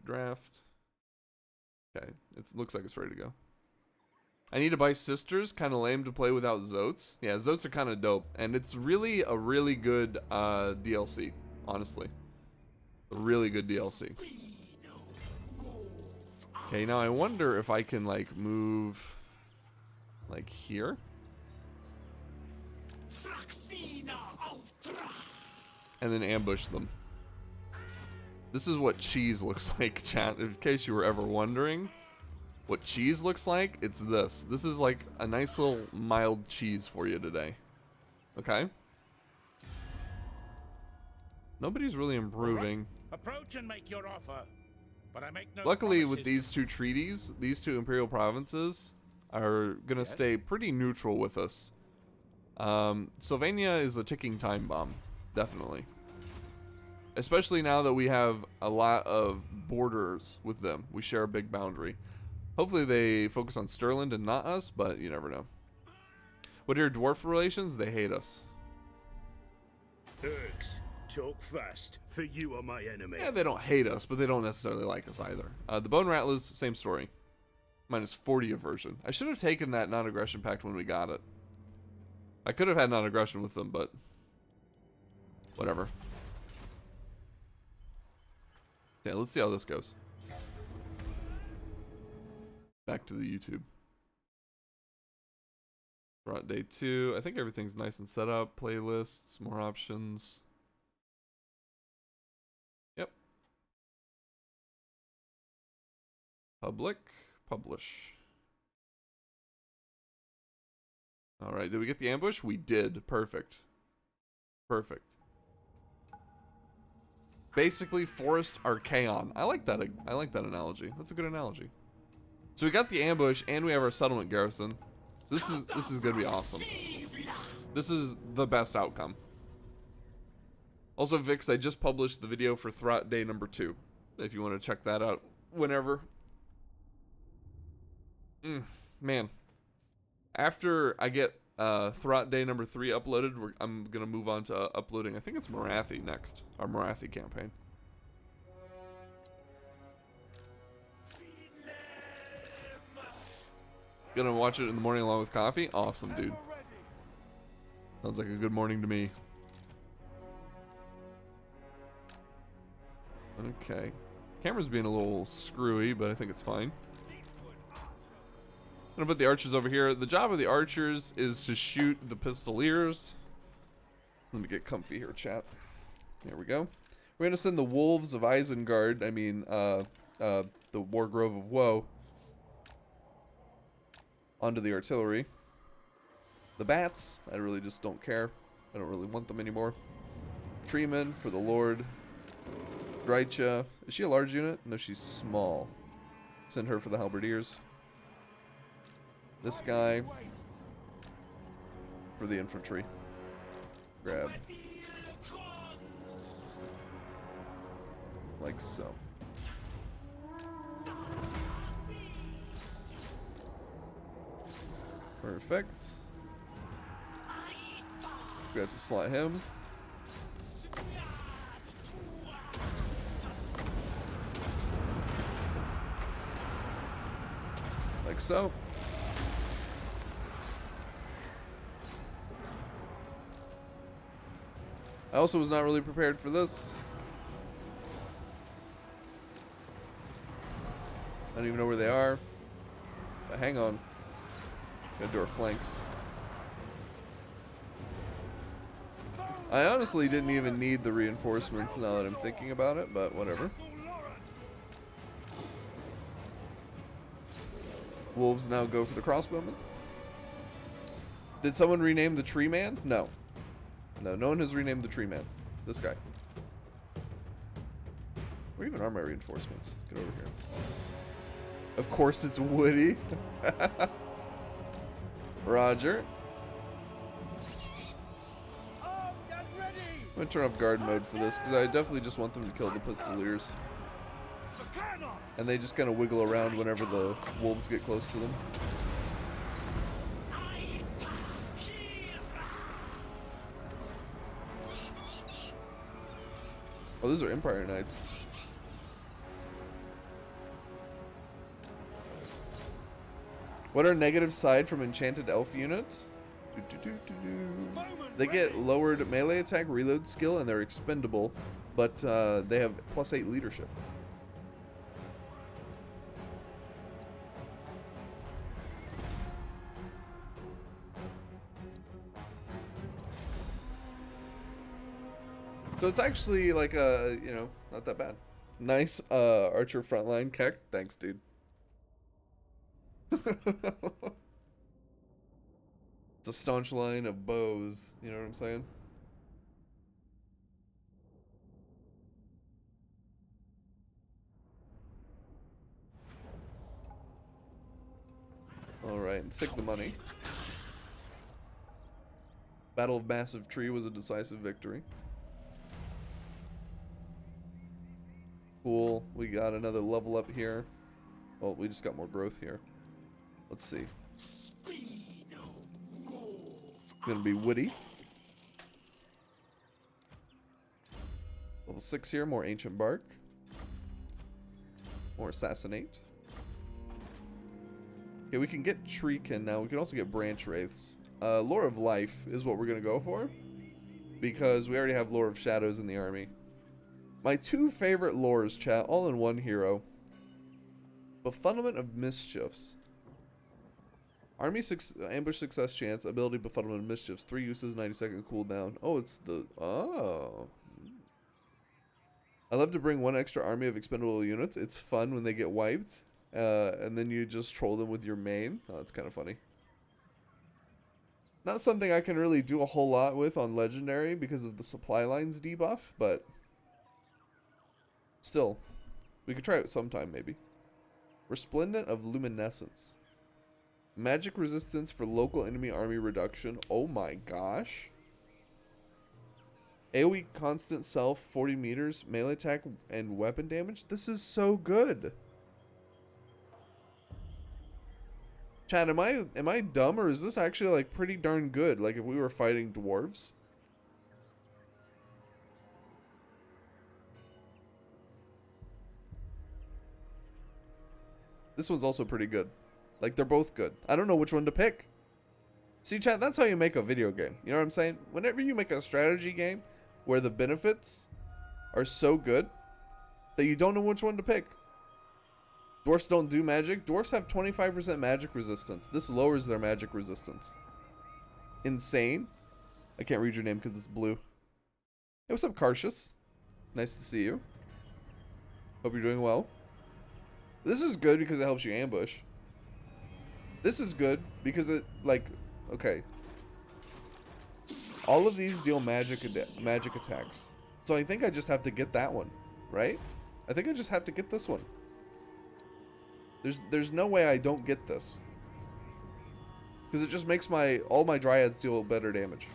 Draft. Okay, it looks like it's ready to go. I need to buy Sisters. Kind of lame to play without Zotes. Yeah, Zotes are kind of dope. And it's really a really good DLC, honestly. A really good DLC. Okay, now I wonder if I can, like, move, like, here? And then ambush them. This is what cheese looks like, chat. In case you were ever wondering what cheese looks like, it's this. This is like a nice little mild cheese for you today. Okay? Nobody's really improving. Approach and make your offer, but I make no Luckily, promises. with these two treaties, these two imperial provinces are gonna stay pretty neutral with us. Sylvania is a ticking time bomb, definitely. Especially now that we have a lot of borders with them. We share a big boundary. Hopefully they focus on Stirland and not us, but you never know. What are your dwarf relations? They hate us. Urks, talk fast, for you are my enemy. Yeah, they don't hate us, but they don't necessarily like us either. The Bone Rattlers, same story. Minus 40 aversion. I should have taken that non-aggression pact when we got it. I could have had non-aggression with them, but whatever. Yeah, let's see how this goes. Back to the YouTube. We're on day 2. I think everything's nice and set up. Playlists, more options. Yep. Public, publish. Alright, did we get the ambush? We did. Perfect. Perfect. Basically, Forest Archaon. I like that analogy. That's a good analogy. So we got the ambush, and we have our settlement garrison. So this is gonna be awesome. This is the best outcome. Also, Vix, I just published the video for Throt Day number 2. If you want to check that out whenever. Man. After I get Throt Day number 3 uploaded, I'm gonna move on to uploading, I think it's Marathi next. Our Marathi campaign. Gonna watch it in the morning along with coffee? Awesome, dude. Sounds like a good morning to me. Okay. Camera's being a little screwy, but I think it's fine. I'm gonna put the archers over here. The job of the archers is to shoot the pistoliers. Let me get comfy here, chat. There we go. We're gonna send the wolves of Isengard, I mean, the Wargrove of Woe, onto the artillery. The bats, I really just don't care. I don't really want them anymore. Treeman for the Lord. Drycha. Is she a large unit? No, she's small. Send her for the halberdiers. This guy for the infantry. Grab. Like so. Perfect. We have to slot him. Like so. I also was not really prepared for this. I don't even know where they are. But hang on. Gotta do our flanks. I honestly didn't even need the reinforcements now that I'm thinking about it, but whatever. Wolves now go for the crossbowmen. Did someone rename the tree man? No. No one has renamed the tree man. This guy. Where even are my reinforcements? Get over here. Of course it's Woody. Roger. Armed and ready! I'm gonna turn off guard mode for this, because I definitely just want them to kill the pistoliers. The cannons! And they just kind of wiggle around whenever the wolves get close to them. Oh, those are Empire Knights. What are negative side from enchanted elf units? They get lowered melee attack, reload skill, and they're expendable, but they have +8 leadership. So it's actually like a, you know, not that bad. Nice archer frontline, Keck. Thanks, dude. It's a staunch line of bows, you know what I'm saying? Alright, sick the money. Battle of Massive Tree was a decisive victory. Cool, we got another level up here. Well, we just got more growth here. Let's see. Gonna be Woody. Level 6 here, more Ancient Bark. More Assassinate. Okay, we can get Drycha now. We can also get Branch Wraiths. Lore of Life is what we're gonna go for, because we already have Lore of Shadows in the army. My two favorite lores, chat, all in one hero. Befuddlement of Mischiefs. Army ambush success chance, ability Befuddlement of Mischiefs, 3 uses, 90-second cooldown. Oh, it's the... Oh. I love to bring one extra army of expendable units. It's fun when they get wiped. And then you just troll them with your main. Oh, that's kind of funny. Not something I can really do a whole lot with on Legendary because of the supply lines debuff, but... Still, we could try it sometime, maybe. Resplendent of Luminescence. Magic resistance for local enemy army reduction. Oh my gosh. AoE constant self, 40 meters, melee attack, and weapon damage. This is so good. Chad, am I dumb, or is this actually like pretty darn good? Like if we were fighting dwarves? This one's also pretty good. Like, they're both good. I don't know which one to pick. See, chat, that's how you make a video game. You know what I'm saying? Whenever you make a strategy game where the benefits are so good that you don't know which one to pick. Dwarfs don't do magic. Dwarfs have 25% magic resistance. This lowers their magic resistance. Insane. I can't read your name because it's blue. Hey, what's up, Carcius? Nice to see you. Hope you're doing well. This is good because it helps you ambush. This is good because it, like, okay. All of these deal magic attacks. So I think I just have to get that one, right? I think I just have to get this one. There's no way I don't get this. Because it just makes all my dryads deal better damage.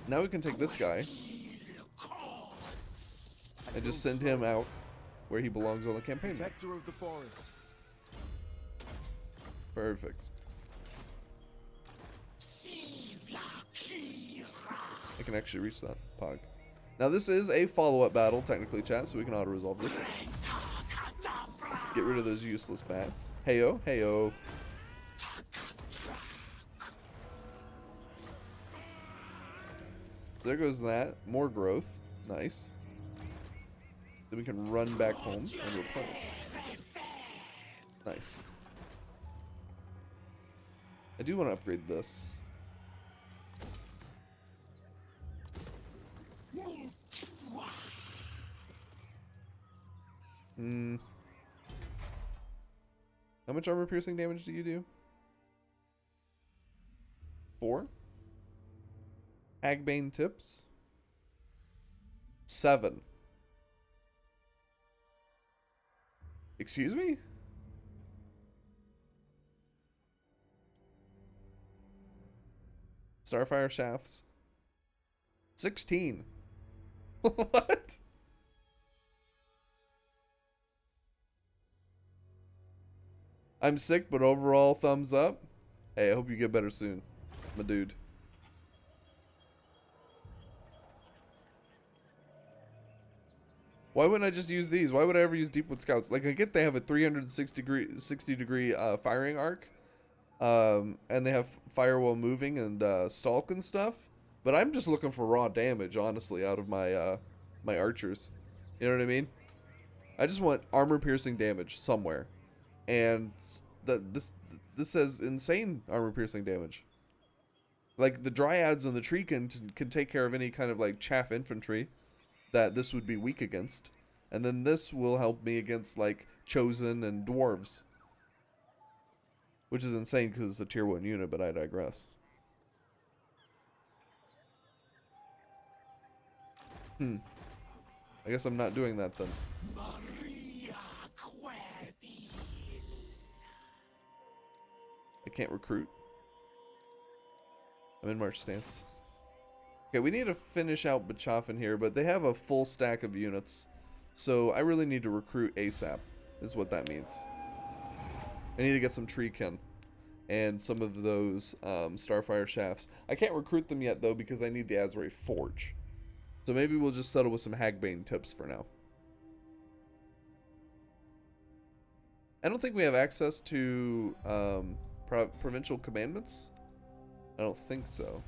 Now we can take this guy and just send him out where he belongs on the campaign. Protector of the forest. Perfect. I can actually reach that pog. Now this is a follow-up battle, technically, chat, so we can auto-resolve this. Get rid of those useless bats. Heyo, heyo. There goes that. More growth. Nice. Then we can run back home and replenish. Nice. I do want to upgrade this. How much armor piercing damage do you do? 4? Hagbane tips? 7. Excuse me? Starfire shafts? 16. What? I'm sick, but overall, thumbs up. Hey, I hope you get better soon, my dude. Why wouldn't I just use these? Why would I ever use Deepwood Scouts? Like, I get they have a 60 degree firing arc. And they have fire while moving and stalk and stuff. But I'm just looking for raw damage, honestly, out of my my archers. You know what I mean? I just want armor-piercing damage somewhere. And this says insane armor-piercing damage. Like, the Dryads and the tree can take care of any kind of, like, chaff infantry that this would be weak against. And then this will help me against, like, Chosen and Dwarves. Which is insane because it's a tier 1 unit, but I digress. I guess I'm not doing that then. I can't recruit. I'm in march stance. Okay, we need to finish out Bachofen here, but they have a full stack of units. So I really need to recruit ASAP, is what that means. I need to get some Treekin and some of those Starfire Shafts. I can't recruit them yet, though, because I need the Azray Forge. So maybe we'll just settle with some Hagbane tips for now. I don't think we have access to provincial commandments. I don't think so.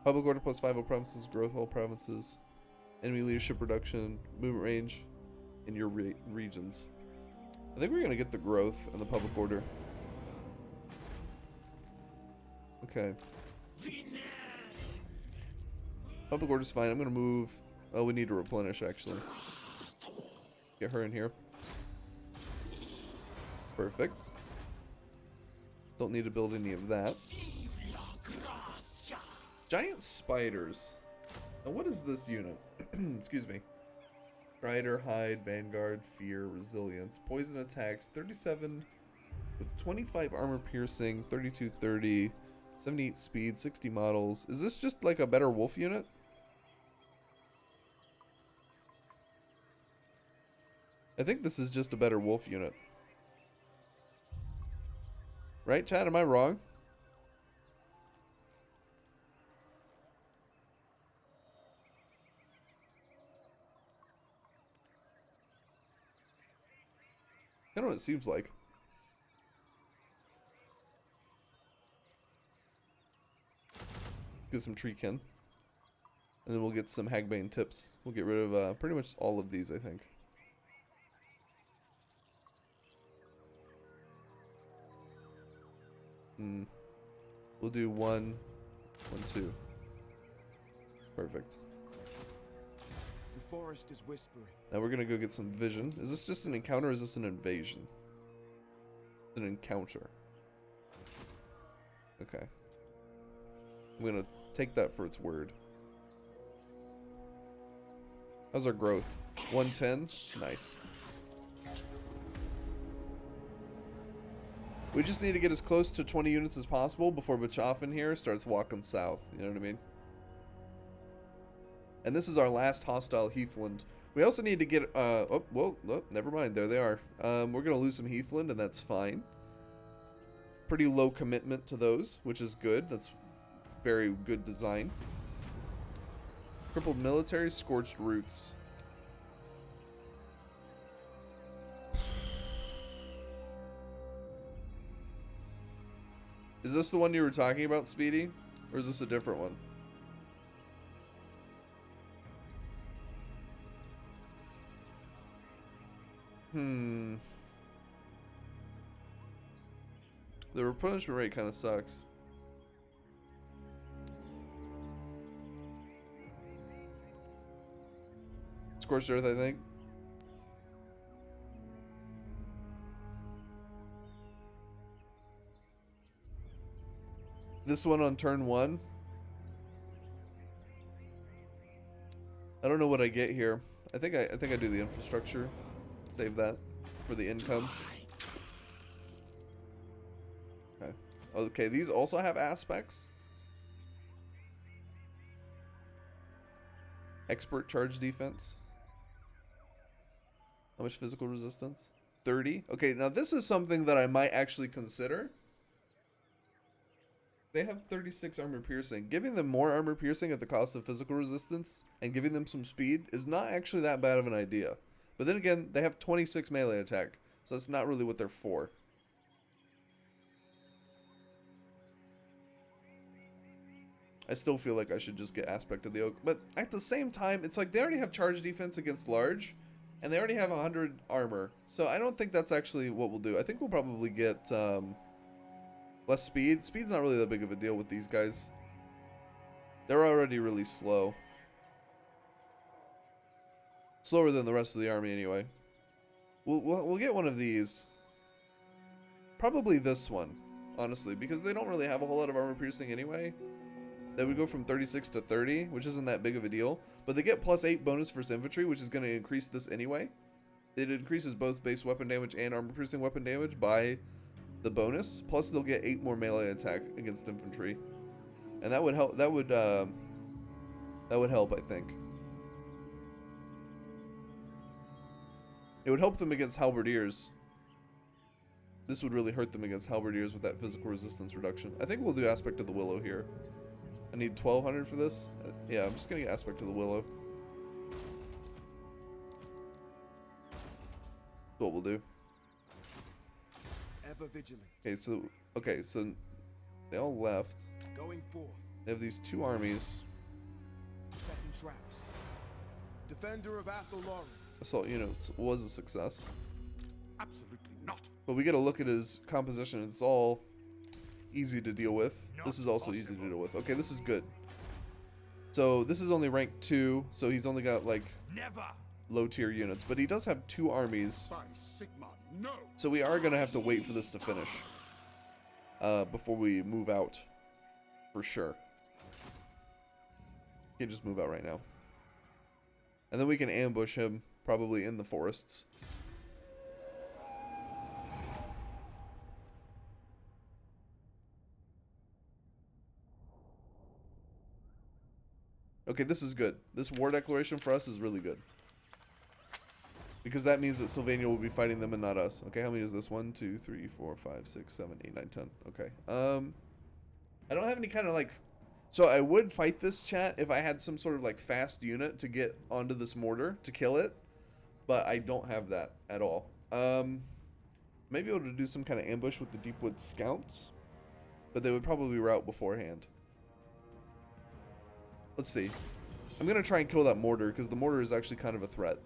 Public order plus 5 provinces, growth all provinces, enemy leadership reduction, movement range in your regions. I think we're going to get the growth and the public order. Okay. Public order's fine. I'm going to move. Oh, we need to replenish, actually. Get her in here. Perfect. Don't need to build any of that. Giant spiders. Now, what is this unit? Excuse me. Strider, Hide, Vanguard, Fear, Resilience, Poison attacks, 37 with 25 armor piercing, 3230, 78 speed, 60 models. Is this just like a better wolf unit? I think this is just a better wolf unit. Right, Chad? Am I wrong? I don't know what it seems like. Get some Treekin. And then we'll get some Hagbane tips. We'll get rid of pretty much all of these, I think. We'll do 1, 1, 2. Perfect. The forest is whispering. Now we're gonna go get some vision. Is this just an encounter or is this an invasion? It's an encounter. Okay. I'm gonna take that for its word. How's our growth? 110? Nice. We just need to get as close to 20 units as possible before Bachofen here starts walking south. You know what I mean? And this is our last hostile Heathland. We also need to get, oh, never mind. There they are. We're going to lose some Heathland, and that's fine. Pretty low commitment to those, which is good. That's very good design. Crippled military, scorched roots. Is this the one you were talking about, Speedy? Or is this a different one? The replenishment rate kind of sucks. Scorched Earth, I think. This one on turn 1. I don't know what I get here. I think I do the infrastructure. Save that for the income. Okay. Okay, these also have aspects. Expert charge defense. How much physical resistance? 30. Okay, now this is something that I might actually consider. They have 36 armor piercing. Giving them more armor piercing at the cost of physical resistance and giving them some speed is not actually that bad of an idea. But then again, they have 26 melee attack, so that's not really what they're for. I still feel like I should just get Aspect of the Oak. But at the same time, it's like they already have charge defense against large, and they already have 100 armor. So I don't think that's actually what we'll do. I think we'll probably get less speed. Speed's not really that big of a deal with these guys. They're already really slow. Slower than the rest of the army anyway. We'll get one of these. Probably this one, honestly, because they don't really have a whole lot of armor piercing anyway. They would go from 36 to 30, which isn't that big of a deal. But they get +8 bonus versus infantry, which is going to increase this anyway. It increases both base weapon damage and armor piercing weapon damage by the bonus. Plus, they'll get 8 more melee attack against infantry, and that would help. That would help, I think. It would help them against halberdiers. This would really hurt them against halberdiers with that physical resistance reduction. I think we'll do Aspect of the Willow here. I need 1200 for this. Yeah, I'm just gonna get Aspect of the Willow. That's what we'll do. Ever vigilant. Okay, so they all left. Going forth. They have these 2 armies. Setting traps. Defender of Athelloren. Assault units was a success. Absolutely not. But we gotta look at his composition. It's all easy to deal with. This is also easy to deal with. Okay, this is good. So this is only rank 2, so he's only got like Never. low tier units, but he does have 2 armies. By Sigma, no. So we are gonna have to wait for this to finish before we move out, for sure. Can't just move out right now. And then we can ambush him, probably in the forests. Okay, this is good. This war declaration for us is really good. Because that means that Sylvania will be fighting them and not us. Okay, how many is this? 1, 2, 3, 4, 5, 6, 7, 8, 9, 10. Okay. I don't have any kind of like... So I would fight this, chat, if I had some sort of like fast unit to get onto this mortar to kill it. But I don't have that at all. Maybe able to do some kind of ambush with the Deepwood Scouts. But they would probably rout beforehand. Let's see. I'm going to try and kill that mortar because the mortar is actually kind of a threat.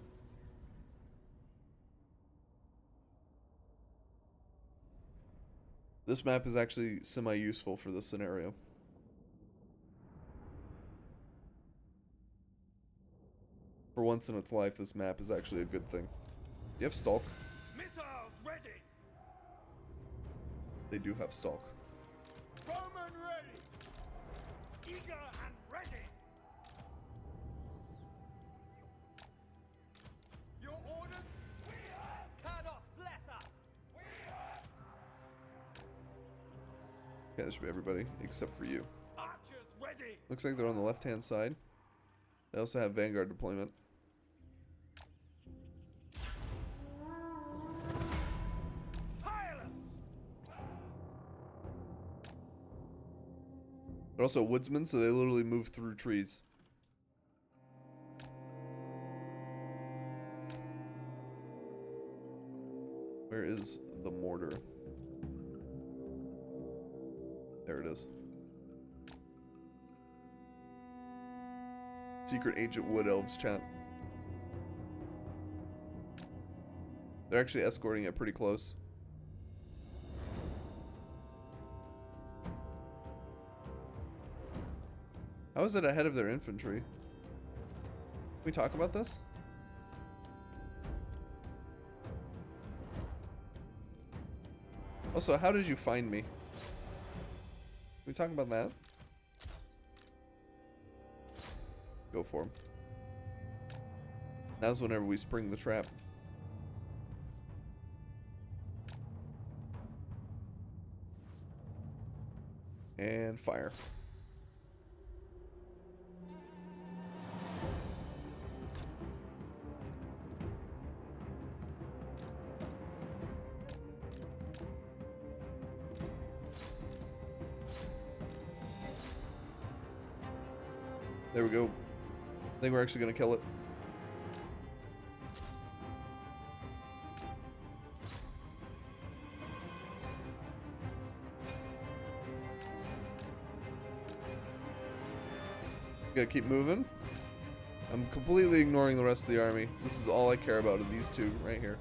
This map is actually semi-useful for this scenario. For once in its life, this map is actually a good thing. Do you have Stalk? Missiles ready. They do have Stalk. Bowman ready. Eager and ready. Your orders? We are. Kados bless us. We are. Okay, that should be everybody except for you. Archers ready. Looks like they're on the left-hand side. They also have Vanguard deployment. Tireless. They're also woodsmen, so they literally move through trees. Where is the mortar? There it is. Secret Agent Wood Elves chat. They're actually escorting it pretty close. How is it ahead of their infantry? Can we talk about this? Also, how did you find me? Can we talk about that? Go for him. Now's whenever we spring the trap. And fire. There we go. I think we're actually gonna kill it. Gotta keep moving. I'm completely ignoring the rest of the army. This is all I care about are these two right here.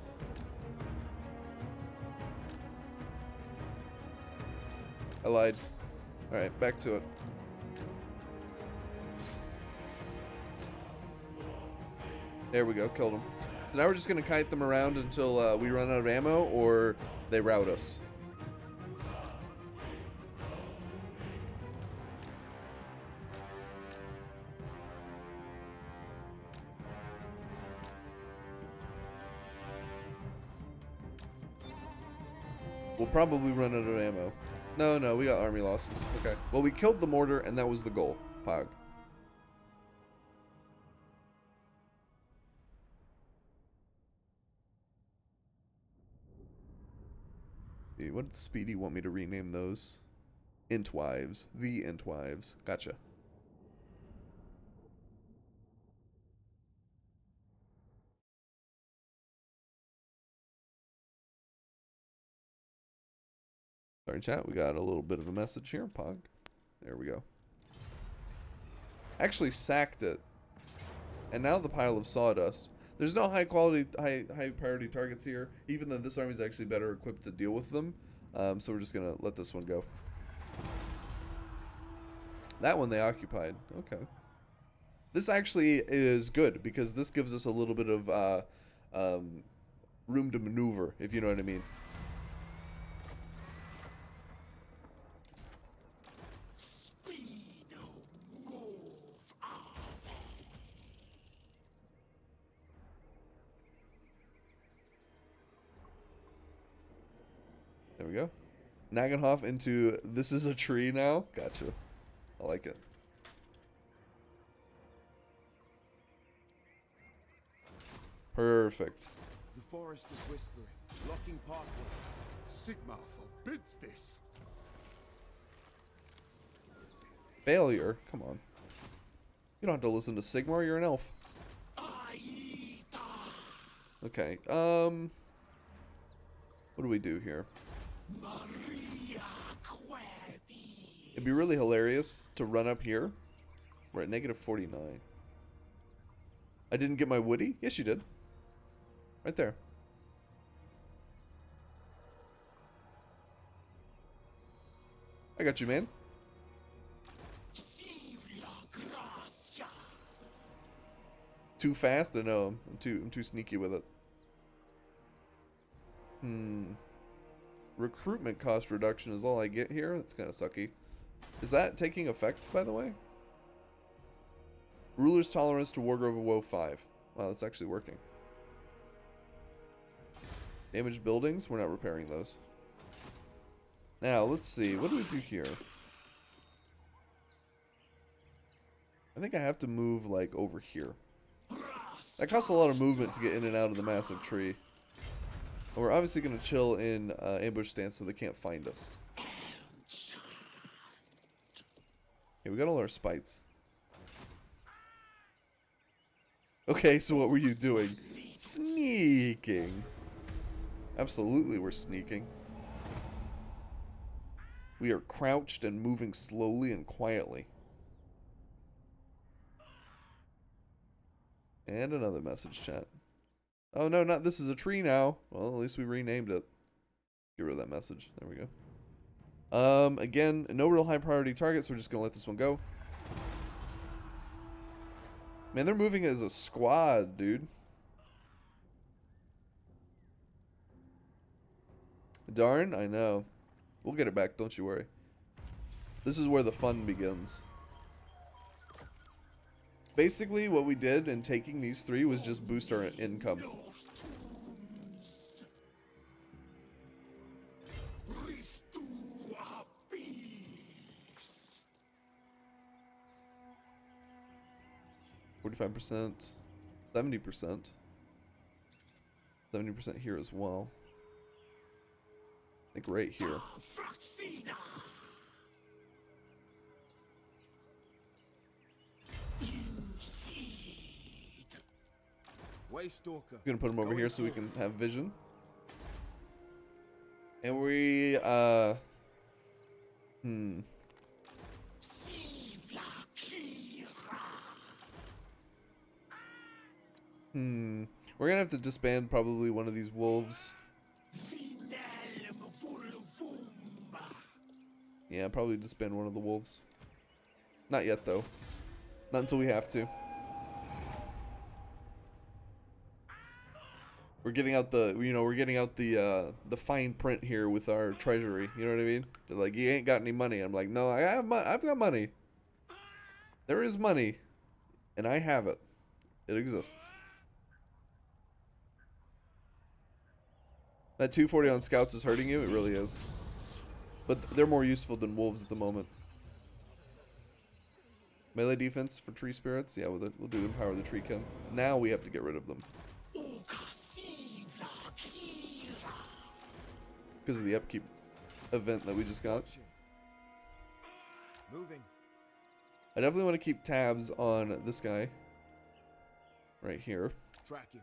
I lied. Alright, back to it. There we go, killed him. So now we're just gonna kite them around until we run out of ammo or they rout us. We'll probably run out of ammo. No, we got army losses. Okay. Well, we killed the mortar, and that was the goal. Pog. What did Speedy want me to rename those? Entwives. The Entwives. Gotcha. Sorry, chat. We got a little bit of a message here. Pog. There we go. Actually sacked it. And now the pile of sawdust. There's no high priority targets here, even though this army is actually better equipped to deal with them. So we're just gonna let this one go. That one they occupied. Okay. This actually is good because this gives us a little bit of room to maneuver, if you know what I mean. There we go. Nagenhoff into this is a tree now. Gotcha. I like it. Perfect. The forest is whispering, blocking pathways. Sigmar forbids this. Failure? Come on. You don't have to listen to Sigmar, you're an elf. Okay, what do we do here? It'd be really hilarious to run up here. We're at negative 49. I didn't get my Woody? Yes, you did. Right there. I got you, man. Too fast? I know. I'm too sneaky with it. Recruitment cost reduction is all I get here. That's kind of sucky. Is that taking effect, by the way? Ruler's tolerance to Wargrove of Woe 5. Wow, that's actually working. Damaged buildings? We're not repairing those. Now, let's see. What do we do here? I think I have to move, like, over here. That costs a lot of movement to get in and out of the massive tree. And we're obviously going to chill in ambush stance so they can't find us. Okay, we got all our spites. Okay, so what were you doing? Sneaking. Absolutely, we're sneaking. We are crouched and moving slowly and quietly. And another message chat. Oh no, not this is a tree now. Well, at least we renamed it. Get rid of that message. There we go. Again, no real high priority targets, so we're just gonna let this one go. Man, they're moving as a squad, dude. Darn, I know. We'll get it back, don't you worry. This is where the fun begins. Basically, what we did in taking these three was just boost our income. %, 70%. 70% here as well. I think right here. Waystalker. Gonna put him over Going here so we forward. can have vision. And we we're gonna have to disband probably one of these wolves. Yeah, probably disband one of the wolves. Not yet though. Not until we have to. We're getting out the, we're getting out the fine print here with our treasury. You know what I mean? They're like, you ain't got any money. I'm like, no, I've got money. There is money, and I have it. It exists. That 240 on scouts is hurting you. It really is. But they're more useful than wolves at the moment. Melee defense for tree spirits. Yeah, we'll do empower the tree kin. Now we have to get rid of them. Because of the upkeep event that we just got. Moving. I definitely want to keep tabs on this guy. Right here. Tracking.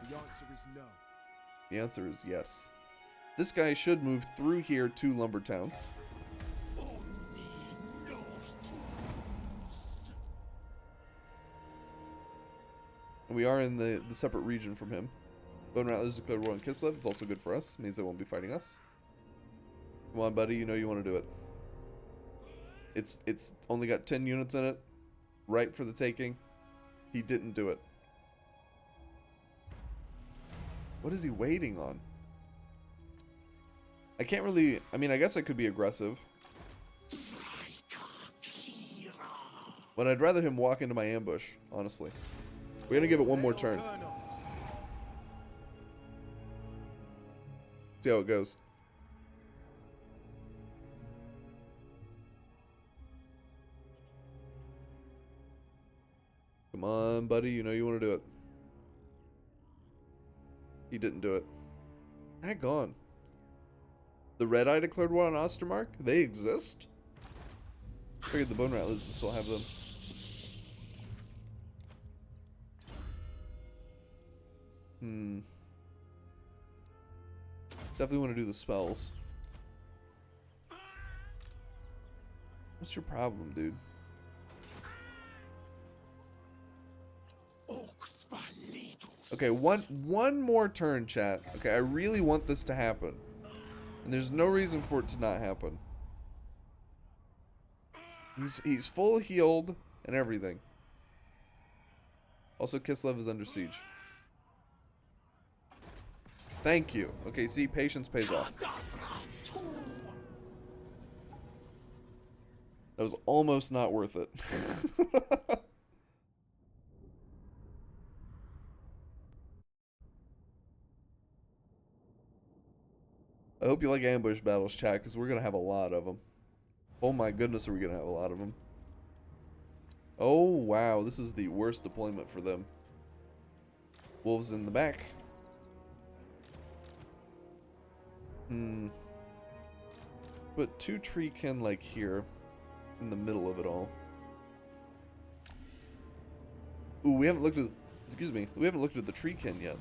The answer is no. The answer is yes. This guy should move through here to Lumbertown. And we are in the separate region from him. Bone Rattlers declared war on Kislev. It's also good for us. Means they won't be fighting us. Come on, buddy. You know you want to do it. It's only got 10 units in it. Ripe for the taking. He didn't do it. What is he waiting on? I can't really... I mean, I guess I could be aggressive. But I'd rather him walk into my ambush, honestly. We're gonna give it one more turn. See how it goes. Come on, buddy. You know you want to do it. He didn't do it. Hang on. The Red Eye declared war on Ostermark? They exist? Figured the Bone Rattlers would still have them. Definitely want to do the spells. What's your problem, dude? Okay, one more turn, chat. Okay, I really want this to happen. And there's no reason for it to not happen. He's full healed and everything. Also, Kislev is under siege. Thank you. Okay, see, patience pays off. That was almost not worth it. I hope you like ambush battles, chat, because we're going to have a lot of them. Oh my goodness, are we going to have a lot of them. Oh, wow. This is the worst deployment for them. Wolves in the back. Put two tree kin like here. In the middle of it all. Ooh, we haven't looked at... Excuse me. We haven't looked at the tree kin yet.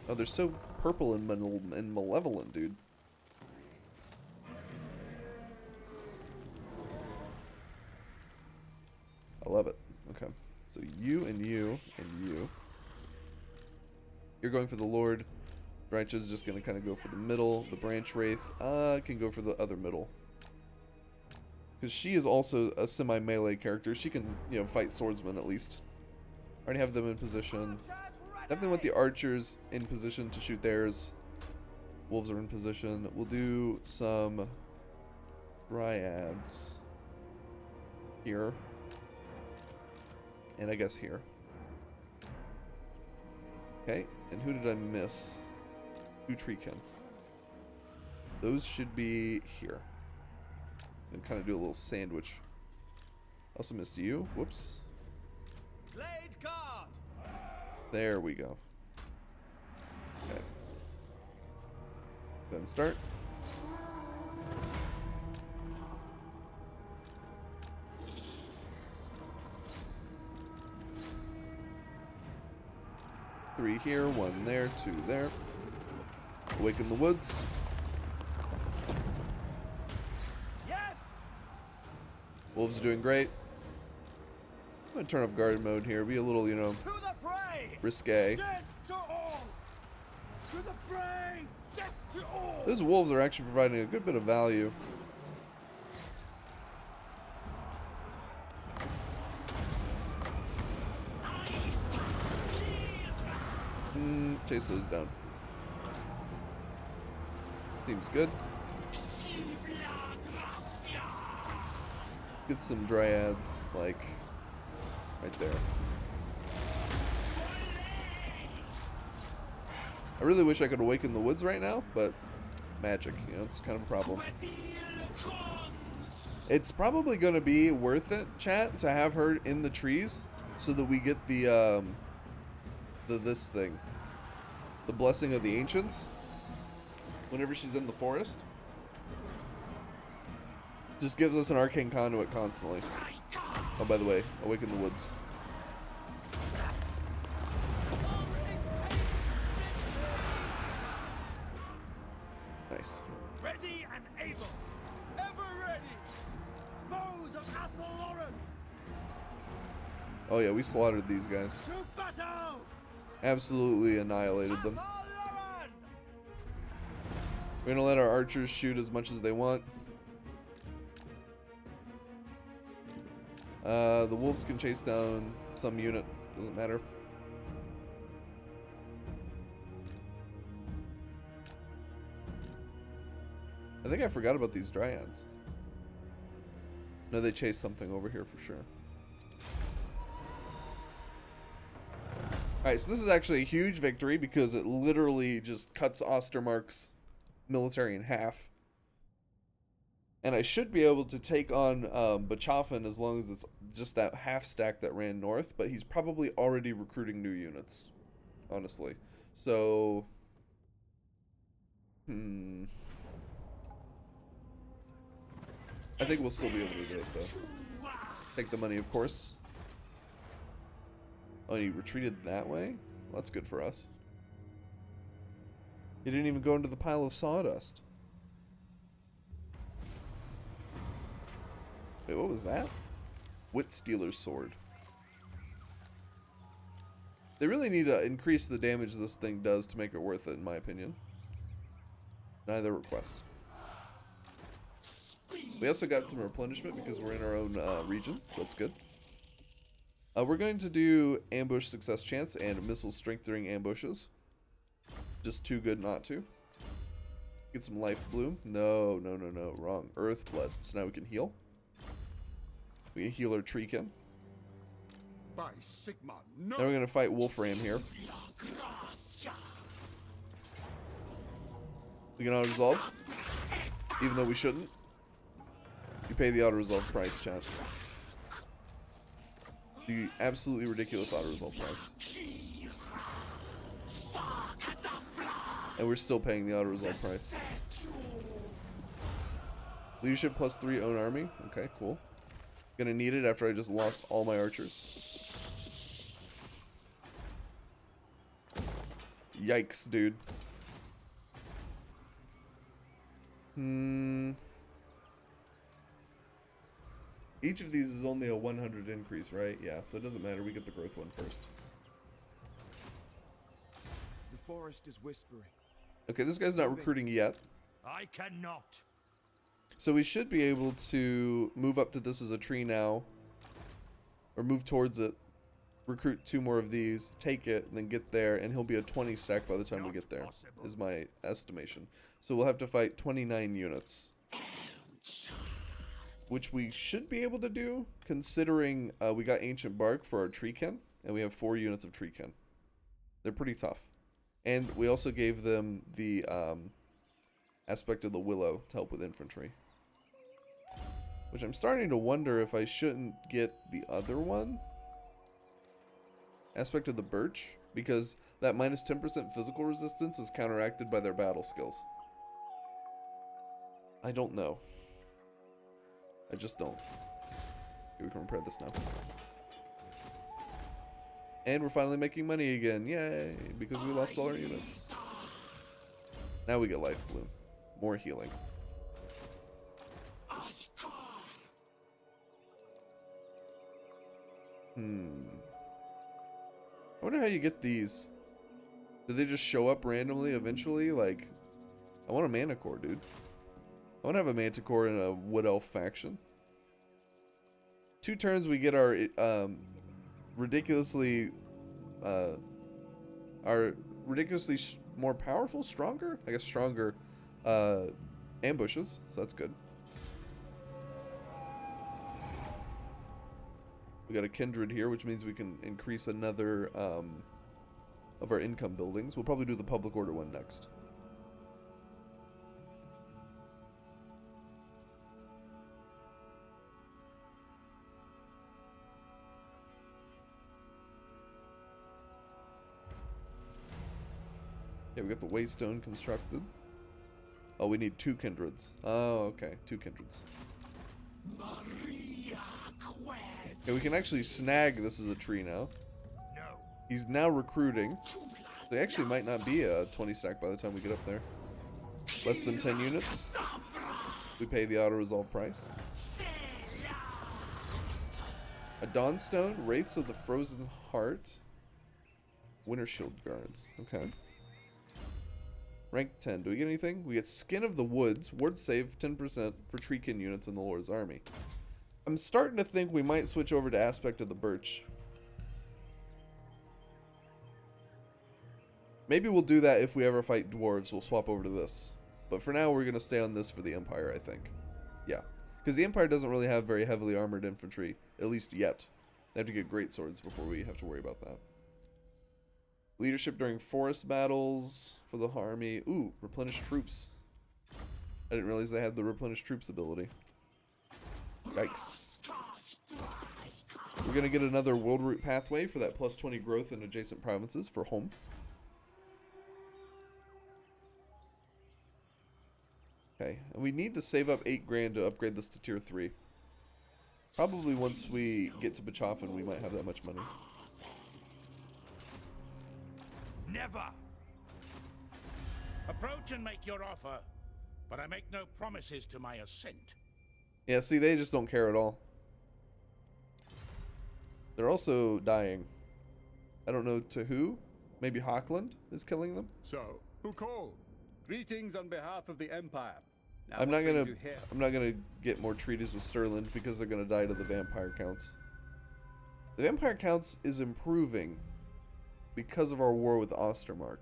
Oh, they're so purple and malevolent, dude. I love it. Okay. So you and you and you. You're going for the Lord. Drycha's just going to kind of go for the middle. The Branch Wraith can go for the other middle. Because she is also a semi-melee character. She can, fight swordsmen at least. Already have them in position. Definitely want the archers in position to shoot theirs. Wolves are in position. We'll do some dryads here. And I guess here. Okay, and who did I miss? Two treekin. Those should be here. And kind of do a little sandwich. Also missed you. Whoops. Blade guard. There we go. Okay. Go ahead and start. 3 here, 1 there, 2 there. Awaken the woods. Yes! Wolves are doing great. I'm gonna turn off guard mode here. Be a little, you know, To the fray! risque. Death to all! To the fray! Death to all! Those wolves are actually providing a good bit of value. Chase those down. Seems good. Get some dryads, like, right there. I really wish I could awaken the woods right now, but magic, you know, it's kind of a problem. It's probably going to be worth it, chat, to have her in the trees so that we get the this thing. The Blessing of the Ancients. Whenever she's in the forest. Just gives us an arcane conduit constantly. Oh, by the way, awaken the woods. Nice. Ready and able! Ever ready! Foes of Athel-Loren! Oh yeah, we slaughtered these guys. To battle! Absolutely annihilated them. Athel-Loren! We're gonna let our archers shoot as much as they want. The wolves can chase down some unit. Doesn't matter. I think I forgot about these dryads. No, they chased something over here for sure. Alright, so this is actually a huge victory because it literally just cuts Ostermark's military in half. And I should be able to take on Bachofen as long as it's just that half stack that ran north, but he's probably already recruiting new units, honestly. So, I think we'll still be able to do it, though. Take the money, of course. Oh, and he retreated that way? Well, that's good for us. He didn't even go into the pile of sawdust. Wait, what was that? Wit Stealer's Sword. They really need to increase the damage this thing does to make it worth it, in my opinion. Neither request. We also got some replenishment because we're in our own region, so that's good. We're going to do ambush success chance and missile strengthening ambushes. Just too good not to. Get some life bloom. No, no, no, no. Wrong. Earth blood. So now we can heal. We can heal our Treekin. By Sigma, no. Now we're going to fight Wolfram here. We can auto-resolve. Even though we shouldn't. You pay the auto-resolve price, chat. The absolutely ridiculous auto-resolve price. And we're still paying the auto-resolve price. Leadership +3 own army. Okay, cool. Gonna need it after I just lost all my archers. Yikes, dude. Each of these is only a 100 increase, right? Yeah, so it doesn't matter. We get the growth one first. The forest is whispering. Okay, this guy's not recruiting yet. I cannot. So we should be able to move up to this as a tree now. Or move towards it. Recruit 2 more of these. Take it, and then get there. And he'll be a 20 stack by the time we get there. Is my estimation. So we'll have to fight 29 units. Which we should be able to do, considering we got Ancient Bark for our Treekin. And we have 4 units of Treekin. They're pretty tough. And we also gave them the aspect of the Willow to help with infantry. Which I'm starting to wonder if I shouldn't get the other one. Aspect of the Birch. Because that minus 10% physical resistance is counteracted by their battle skills. I don't know. I just don't. Okay, we can repair this now. And we're finally making money again. Yay! Because we lost all our units. Now we get life bloom. More healing. I wonder how you get these. Do they just show up randomly eventually? Like, I want a mana core, dude. I want to have a manticore in a wood elf faction. 2 turns we get our ridiculously more powerful, stronger? I guess stronger ambushes, so that's good. We got a kindred here, which means we can increase another of our income buildings. We'll probably do the public order one next. Yeah, we got the waystone constructed. Oh, we need 2 kindreds. Oh, okay, 2 kindreds. Yeah, we can actually snag this as a tree now. He's now recruiting. They actually might not be a 20 stack by the time we get up there. Less than 10 units. We pay the auto-resolve price. A Dawnstone, Wraiths of the Frozen Heart. Winter Shield Guards. Okay. Rank 10. Do we get anything? We get Skin of the Woods. Ward save 10% for Treekin units in the Lord's army. I'm starting to think we might switch over to Aspect of the Birch. Maybe we'll do that if we ever fight dwarves. We'll swap over to this. But for now, we're going to stay on this for the Empire, I think. Yeah. Because the Empire doesn't really have very heavily armored infantry. At least yet. They have to get great swords before we have to worry about that. Leadership during forest battles for the army. Ooh, replenish troops. I didn't realize they had the replenish troops ability. Yikes. We're going to get another world route pathway for that plus 20 growth in adjacent provinces for home. Okay, and we need to save up 8 grand to upgrade this to tier 3. Probably once we get to Bachofen, we might have that much money. Never! Approach and make your offer, but I make no promises to my assent. Yeah, see, they just don't care at all. They're also dying. I don't know to who. Maybe Hockland is killing them? So, who called? Greetings on behalf of the Empire. Now, I'm what not brings you here? gonna get more treaties with Sterland because they're gonna die to the vampire counts. The vampire counts is improving because of our war with Ostermark.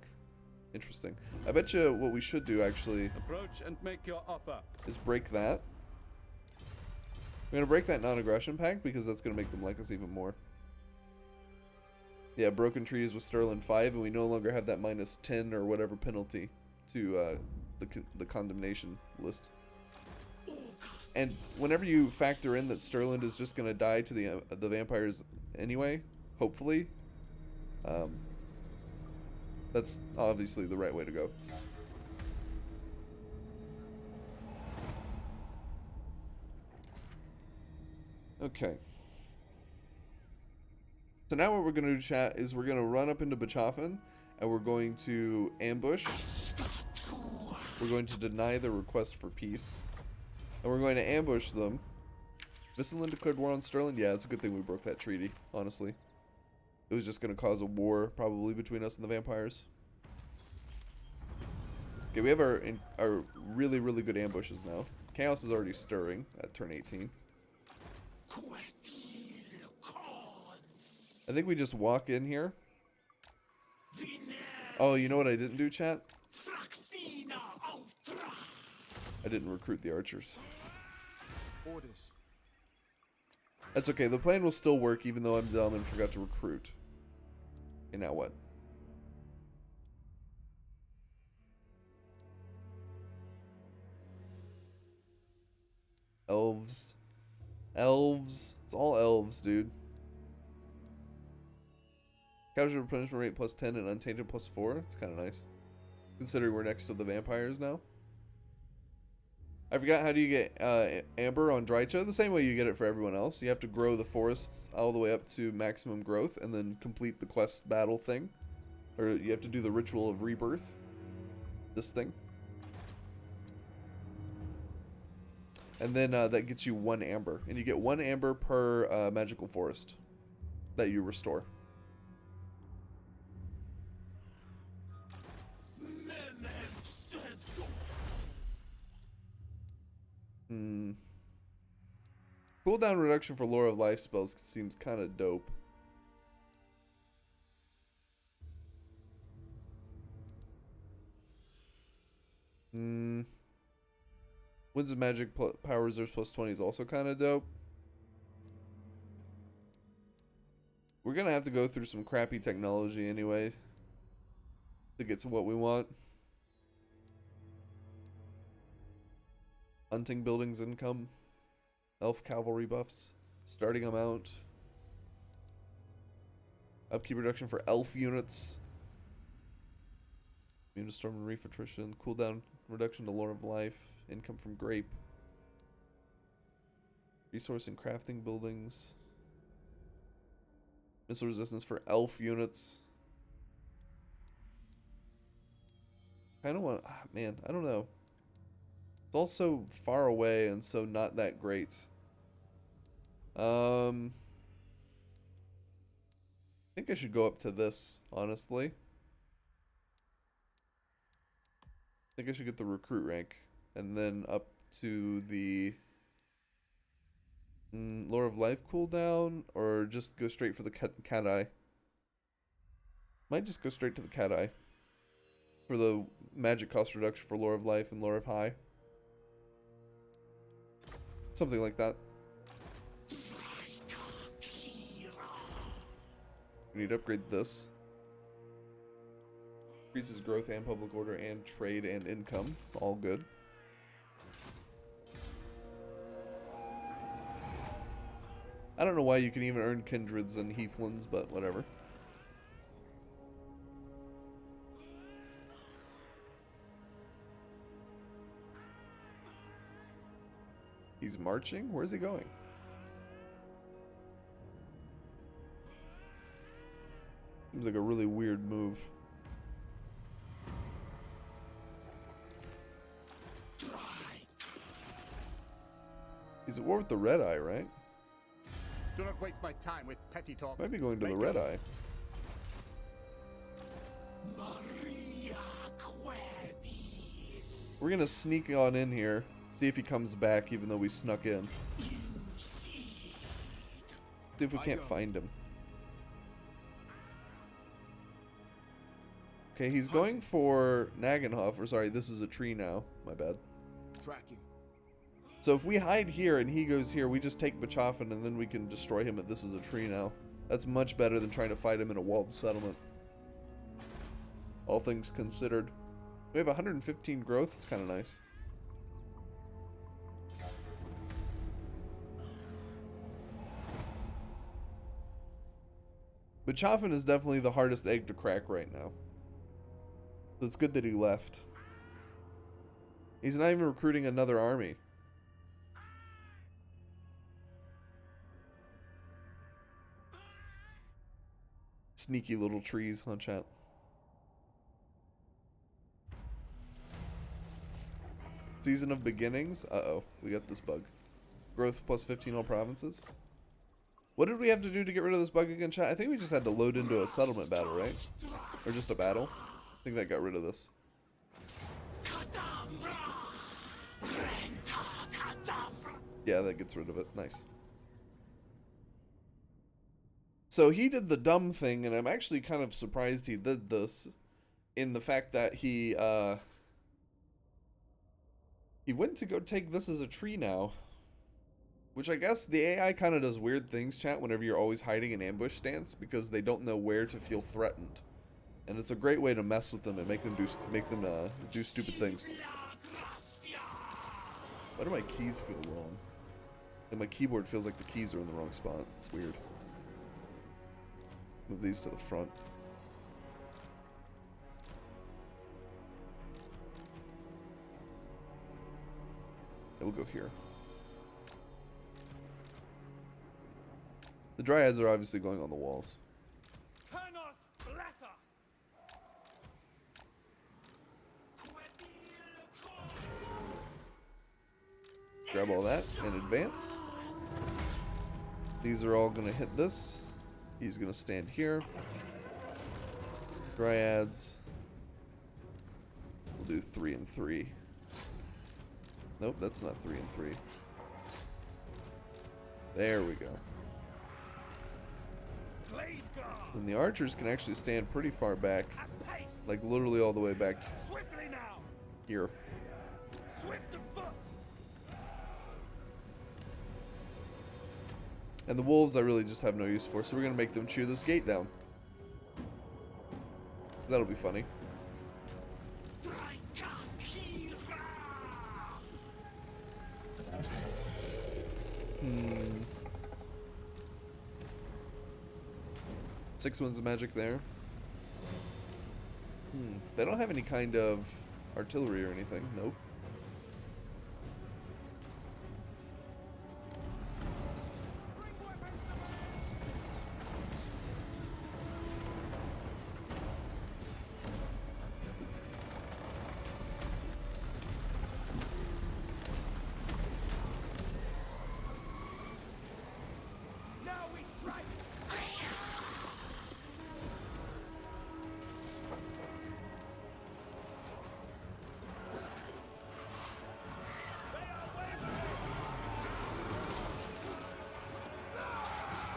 Interesting. I bet you what we should do actually Approach and make your offer. is break that. We're gonna break that non-aggression pact because that's gonna make them like us even more. Yeah, broken treaties with Sterling 5, and we no longer have that minus 10 or whatever penalty to the condemnation list. And whenever you factor in that Sterling is just gonna die to the vampires anyway, hopefully, that's obviously the right way to go. Okay. So now what we're going to do, chat, is we're going to run up into Bachofen, and we're going to ambush. We're going to deny their request for peace. And we're going to ambush them. Visselin declared war on Sterling? Yeah, it's a good thing we broke that treaty, honestly. It was just going to cause a war, probably, between us and the vampires. Okay, we have our really, really good ambushes now. Chaos is already stirring at turn 18. I think we just walk in here. Oh, you know what I didn't do, chat? I didn't recruit the archers. Orders. That's okay. The plan will still work even though I'm dumb and forgot to recruit. Okay, now what? Elves. Elves. It's all elves, dude. Casual replenishment rate plus 10 and untainted plus 4. It's kind of nice. Considering we're next to the vampires now. I forgot, how do you get amber on Drycha? The same way you get it for everyone else. You have to grow the forests all the way up to maximum growth and then complete the quest battle thing. Or you have to do the ritual of rebirth. This thing. And then that gets you 1 amber. And you get 1 amber per magical forest that you restore. Cooldown reduction for Lore of Life spells seems kind of dope. Winds of Magic Power Reserves plus 20 is also kind of dope. We're gonna have to go through some crappy technology anyway to get to what we want. Hunting buildings income. Elf cavalry buffs. Starting amount. Upkeep reduction for elf units. Immune to storm and reef attrition. Cooldown reduction to Lore of Life. Income from grape. Resource and crafting buildings. Missile resistance for elf units. I don't want, man, I don't know. It's all so far away and so not that great. I think I should go up to this, honestly. I think I should get the recruit rank and then up to the Lore of Life cooldown, or just go straight for the cat eye. Might just go straight to the cat eye for the magic cost reduction for Lore of Life and Lore of High. Something like that. We need to upgrade this. Increases growth and public order and trade and income. All good. I don't know why you can even earn kindreds and heathlands, but whatever. He's marching? Where's he going? Seems like a really weird move. He's at war with the Red Eye, right? Do not waste my time with petty talk. Might be going to the Red Eye. We're gonna sneak on in here, see if he comes back, even though we snuck in. See if we can't find him. Okay, he's going for Nagenhof, or sorry, this is a tree now. My bad. Tracking. So if we hide here and he goes here, we just take Bachofen and then we can destroy him at this is a tree now. That's much better than trying to fight him in a walled settlement. All things considered. We have 115 growth, it's kind of nice. Bachofen is definitely the hardest egg to crack right now. So it's good that he left. He's not even recruiting another army. Sneaky little trees, huh, chat? Season of Beginnings? Uh-oh, we got this bug. Growth plus 15 all provinces. What did we have to do to get rid of this bug again, chat? I think we just had to load into a settlement battle, right? Or just a battle. I think that got rid of this. Yeah, that gets rid of it. Nice. So he did the dumb thing, and I'm actually kind of surprised he did this, in the fact that he went to go take this as a tree now. Which I guess the AI kind of does weird things, chat, whenever you're always hiding in ambush stance, because they don't know where to feel threatened. And it's a great way to mess with them and make them do stupid things. Why do my keys feel wrong? And my keyboard feels like the keys are in the wrong spot. It's weird. Move these to the front. we'll go here. The Dryads are obviously going on the walls. Turnos, bless us! Grab all that and advance. These are all gonna hit this. He's gonna stand here. Dryads. We'll do 3 and 3. Nope, that's not 3 and 3. There we go. And the archers can actually stand pretty far back. Like literally all the way back Swiftly now! here. Swift of foot! And the wolves I really just have no use for, so we're gonna make them chew this gate down. That'll be funny. Hmm. 6 winds of magic there. They don't have any kind of artillery or anything. Nope. Now we strike!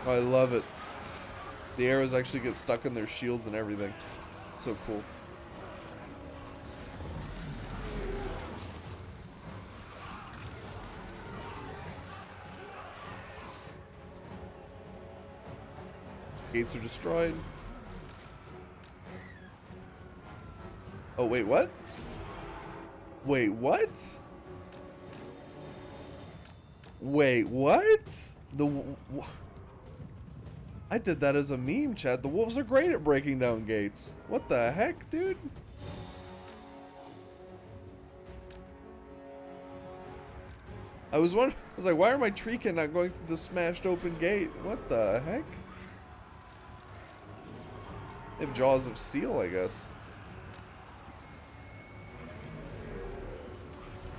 Oh, I love it. The arrows actually get stuck in their shields and everything. It's so cool. Gates are destroyed. Oh, wait, what? Wait, what? Wait, what? I did that as a meme, chat. The wolves are great at breaking down gates. What the heck, dude? I was like, why are my Drycha not going through the smashed open gate? What the heck? They have jaws of steel, I guess.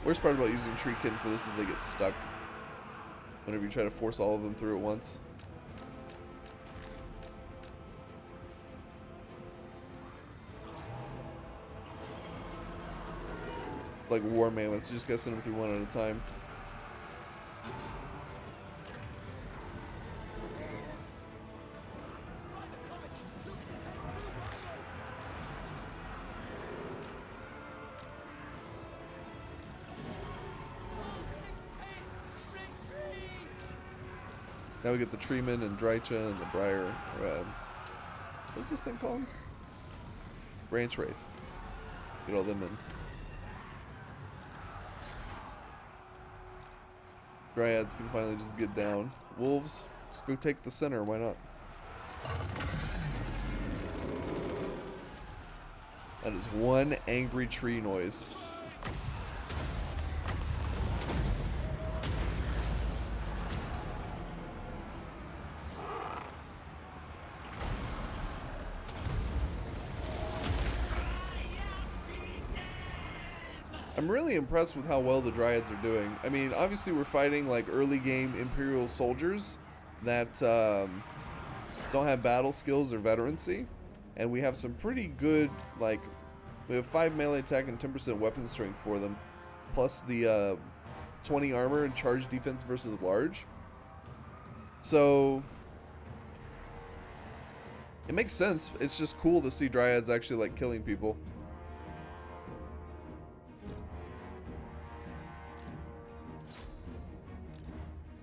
Worst part about using Drycha for this is they get stuck whenever you try to force all of them through at once. Like war mammoths, you just gotta send them through one at a time. Now we get the Treeman and Drycha and the Briar. What's this thing called? Branch Wraith. Get all them in. Dryads can finally just get down. Wolves, just go take the center. Why not? That is one angry tree noise. I'm really impressed with how well the Dryads are doing. I mean, obviously we're fighting like early game Imperial soldiers that don't have battle skills or veterancy, and we have some pretty good, like, we have 5 melee attack and 10% weapon strength for them, plus the 20 armor and charge defense versus large. So it makes sense. It's just cool to see Dryads actually like killing people.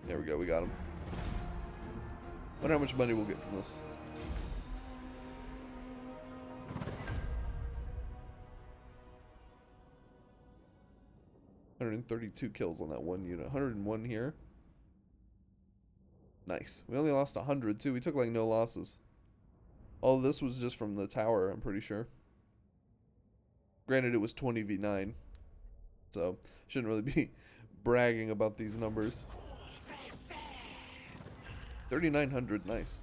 There we go, we got him. Wonder how much money we'll get from this. $132 kills on that one unit. 101 here. Nice. We only lost 100 too. We took like no losses. All of this was just from the tower, I'm pretty sure. Granted, it was 20v9. So, shouldn't really be bragging about these numbers. 3,900, nice.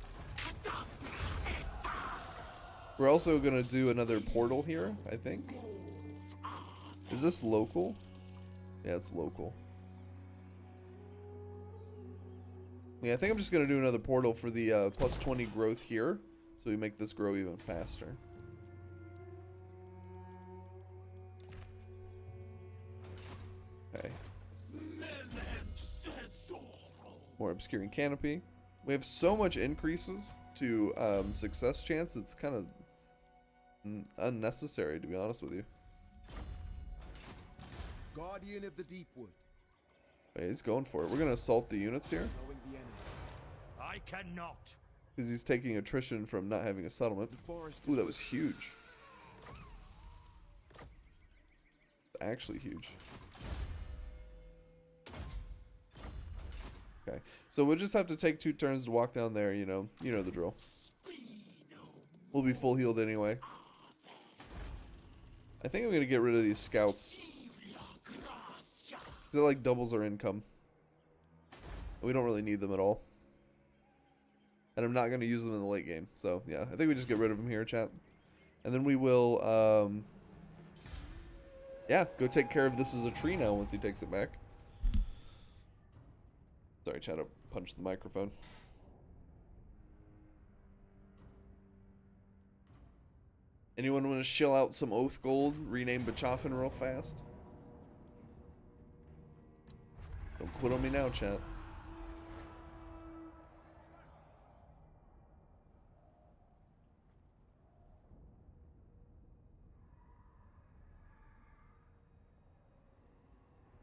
We're also gonna do another portal here, I think. Is this local? Yeah, it's local. Yeah, I think I'm just gonna do another portal for the plus 20 growth here, so we make this grow even faster. Okay. More obscuring canopy. We have so much increases to success chance, it's kind of unnecessary, to be honest with you. Guardian of the Deepwood. Wait, he's going for it. We're gonna assault the units here. Knowing the enemy. I cannot. Because he's taking attrition from not having a settlement. The forest Ooh, is that was huge. Actually huge. Okay, so we'll just have to take 2 turns to walk down there, you know the drill. We'll be full healed anyway. I think I'm gonna get rid of these scouts. Because it like doubles our income. We don't really need them at all. And I'm not gonna use them in the late game. So yeah, I think we just get rid of them here, chat. And then we will yeah, go take care of this as a tree now once he takes it back. Sorry, chat, I punched the microphone. Anyone want to shell out some Oath Gold? Rename Bachoffen real fast? Don't quit on me now, chat.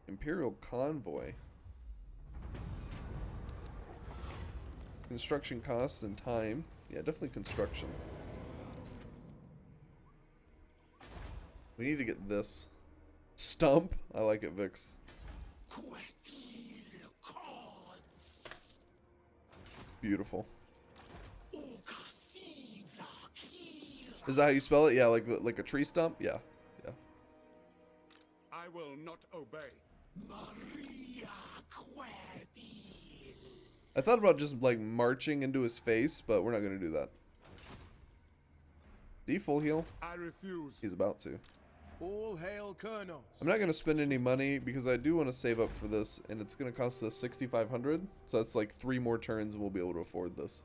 Imperial Convoy. Construction costs and time. Yeah, definitely construction. We need to get this. Stump? I like it, Vix. Beautiful. Is that how you spell it? Yeah, like a tree stump? Yeah. Yeah. I will not obey. I thought about just like marching into his face, but we're not gonna do that. Do you full heal? I refuse. He's about to. all hail Colonels. I'm not gonna spend any money because I do want to save up for this, and it's gonna cost us 6,500. So that's like 3 more turns, and we'll be able to afford this.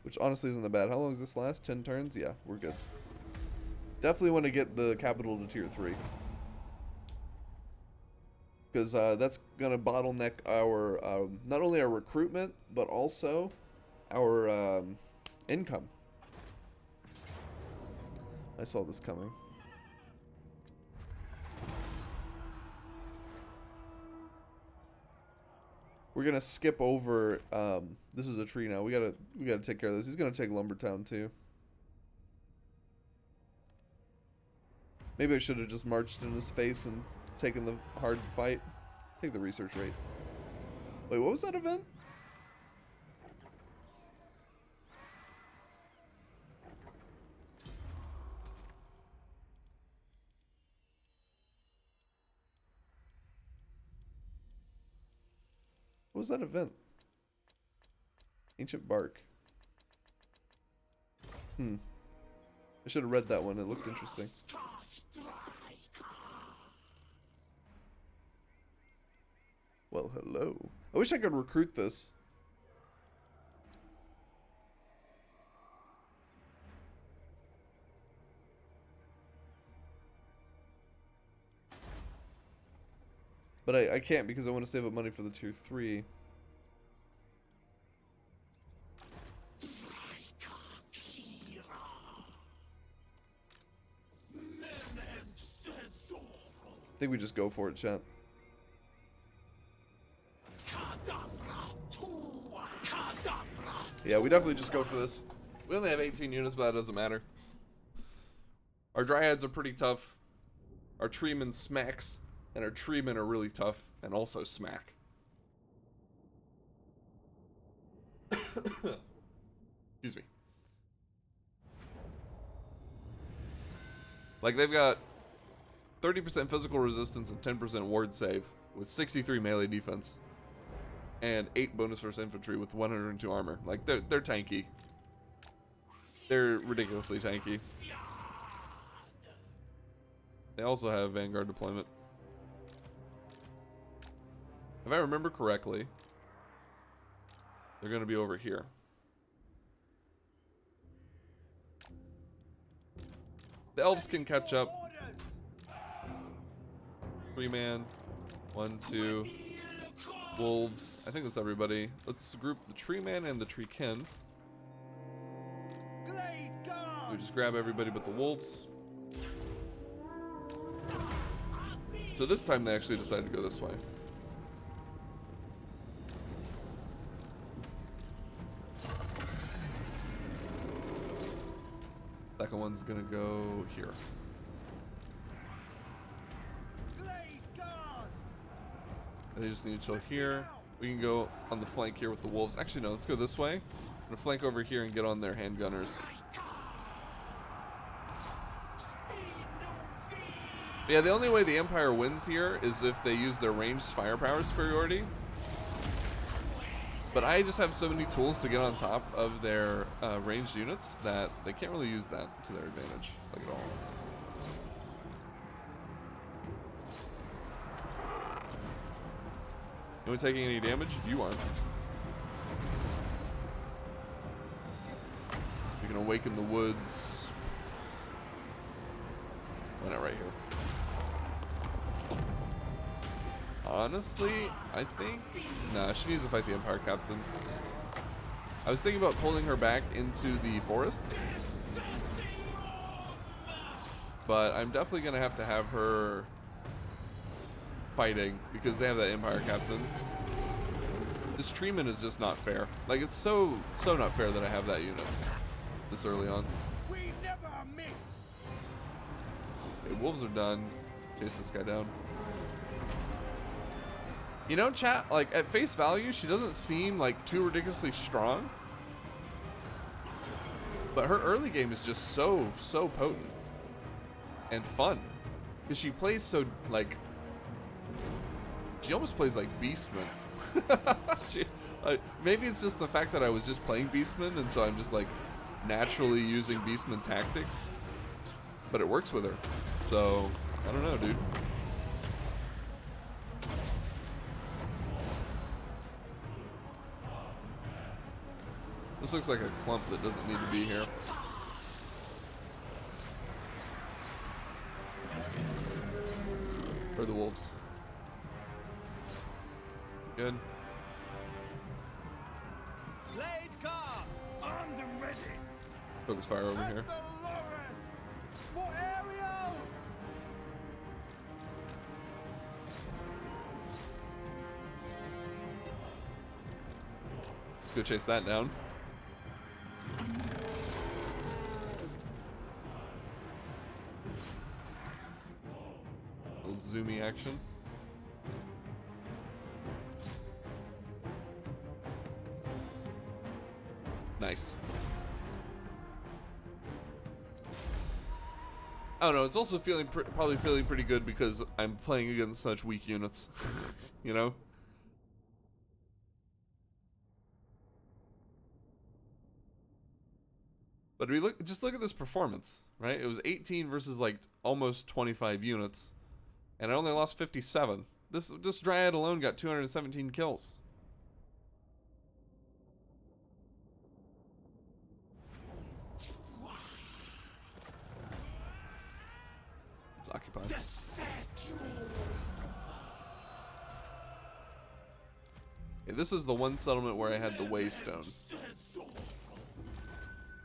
Which honestly isn't that bad. How long does this last? 10 turns? Yeah, we're good. Definitely want to get the capital to tier 3. Because that's going to bottleneck our, not only our recruitment, but also our income. I saw this coming. We're going to skip over, this is a tree now. We gotta take care of this. He's going to take Lumbertown too. Maybe I should have just marched in his face and taken the hard fight. Take the research rate. Wait, what was that event? What was that event? Ancient bark. I should have read that one. It looked interesting. Well, hello. I wish I could recruit this. But I can't because I want to save up money for the tier 3. I think we just go for it, chat. Yeah, we definitely just go for this. We only have 18 units, but that doesn't matter. Our Dryads are pretty tough. Our Treemen smacks. And our Treemen are really tough and also smack. Excuse me. Like, they've got 30% physical resistance and 10% ward save with 63 melee defense. And 8 bonus versus infantry with 102 armor. Like, they're tanky. They're ridiculously tanky. They also have Vanguard deployment. If I remember correctly, they're going to be over here. The elves can catch up. 3-man. 1, 2. Wolves. I think that's everybody. Let's group the tree man and the tree kin. We just grab everybody but the wolves. So this time they actually decided to go this way. Second one's gonna go here. They just need to chill here. We can go on the flank here with the wolves. Actually, no, let's go this way. I'm gonna flank over here and get on their handgunners. Yeah, the only way the Empire wins here is if they use their ranged firepower superiority. But I just have so many tools to get on top of their ranged units that they can't really use that to their advantage, like at all. Anyone taking any damage? You aren't. You can awaken the woods. Why not right here? Honestly, I think... Nah, she needs to fight the Empire Captain. I was thinking about pulling her back into the forests. But I'm definitely going to have her fighting because they have that Empire Captain. This treatment is just not fair. Like, it's so not fair that I have that unit this early on. We never miss. Okay, wolves are done. Chase this guy down. You know, chat, like, at face value, she doesn't seem, like, too ridiculously strong. But her early game is just so potent. And fun. Because she plays so, like... She almost plays like Beastman. Maybe it's just the fact that I was just playing Beastman, and so I'm just, like, naturally using Beastman tactics. But it works with her. So, I don't know, dude. This looks like a clump that doesn't need to be here. Or the wolves. Good. Blade guard, armed and ready. Focus fire over here. For Ariel. Go chase that down. Little zoomy action. Nice. I don't know, it's also probably feeling pretty good because I'm playing against such weak units. You know? But just look at this performance, right? It was 18 versus like almost 25 units, and I only lost 57. This Dryad alone got 217 kills. It's occupied. Yeah, this is the one settlement where I had the Waystone.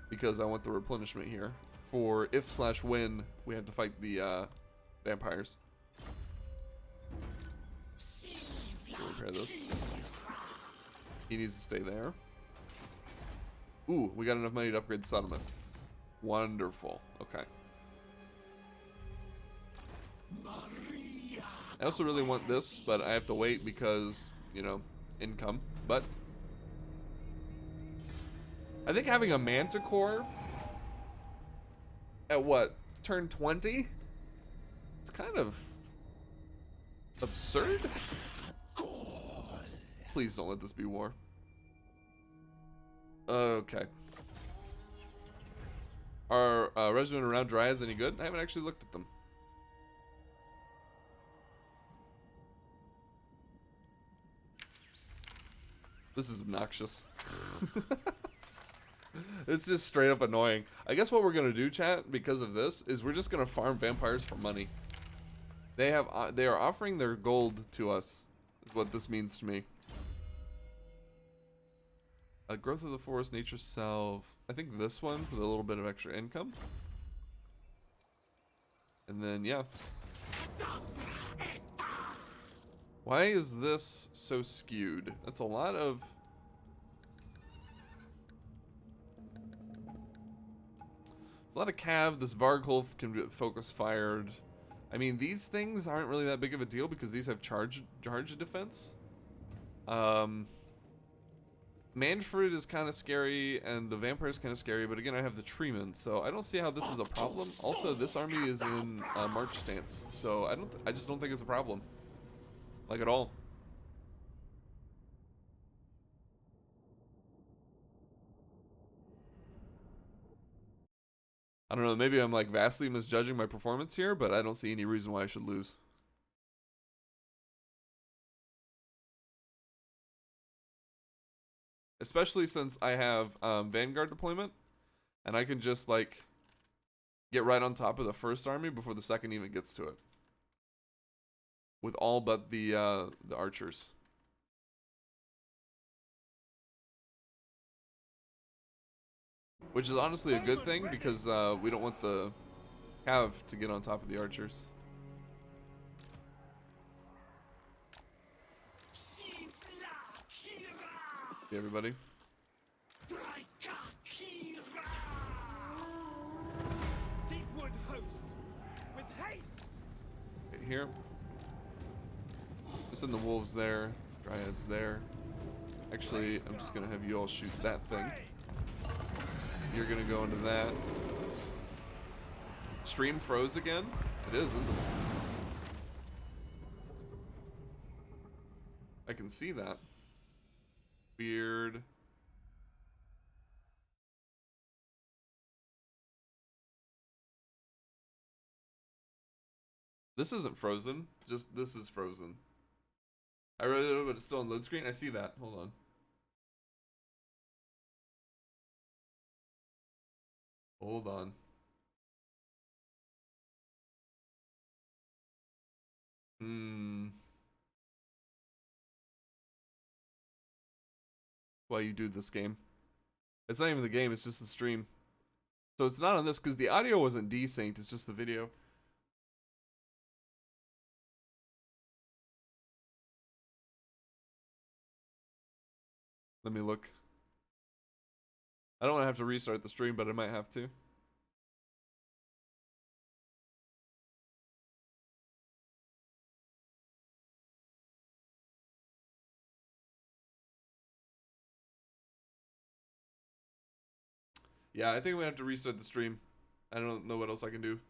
Because I want the replenishment here. For if/when we had to fight the vampires. Repair this. He needs to stay there. Ooh, we got enough money to upgrade the settlement. Wonderful. Okay. I also really want this, but I have to wait because, you know, income. But I think having a Manticore at what? Turn 20? It's kind of absurd. Please don't let this be war. Okay. Are resident around Dryads any good? I haven't actually looked at them. This is obnoxious. It's just straight up annoying. I guess what we're gonna do, chat, because of this, is we're just gonna farm vampires for money. They are offering their gold to us, is what this means to me. Growth of the forest, nature salve. I think this one with a little bit of extra income. And then, yeah. Why is this so skewed? That's a lot of... It's a lot of cav. This Varghulf can be focus fired. I mean, these things aren't really that big of a deal because these have charge defense. Manfred is kind of scary, and the vampire is kind of scary, but again, I have the treeman, so I don't see how this is a problem. Also, this army is in march stance, so I just don't think it's a problem, like at all. I don't know, maybe I'm like vastly misjudging my performance here, but I don't see any reason why I should lose. Especially since I have Vanguard deployment, and I can just like get right on top of the first army before the second even gets to it. With all but the archers. Which is honestly a good thing because we don't want the cav to get on top of the archers. Okay, everybody. Deepwood host with haste. Right here. Just send the wolves there. Dryads there. Actually, I'm just gonna have you all shoot that thing. You're gonna go into that. Stream froze again? It is, isn't it? I can see that. Weird. This isn't frozen. Just this is frozen. I really don't know, but it's still on load screen. I see that. Hold on. Hold on. Why you do this game? It's not even the game, it's just the stream. So it's not on this because the audio wasn't desynced, it's just the video. Let me look. I don't want to have to restart the stream, but I might have to. Yeah, I think I'm gonna have to restart the stream. I don't know what else I can do.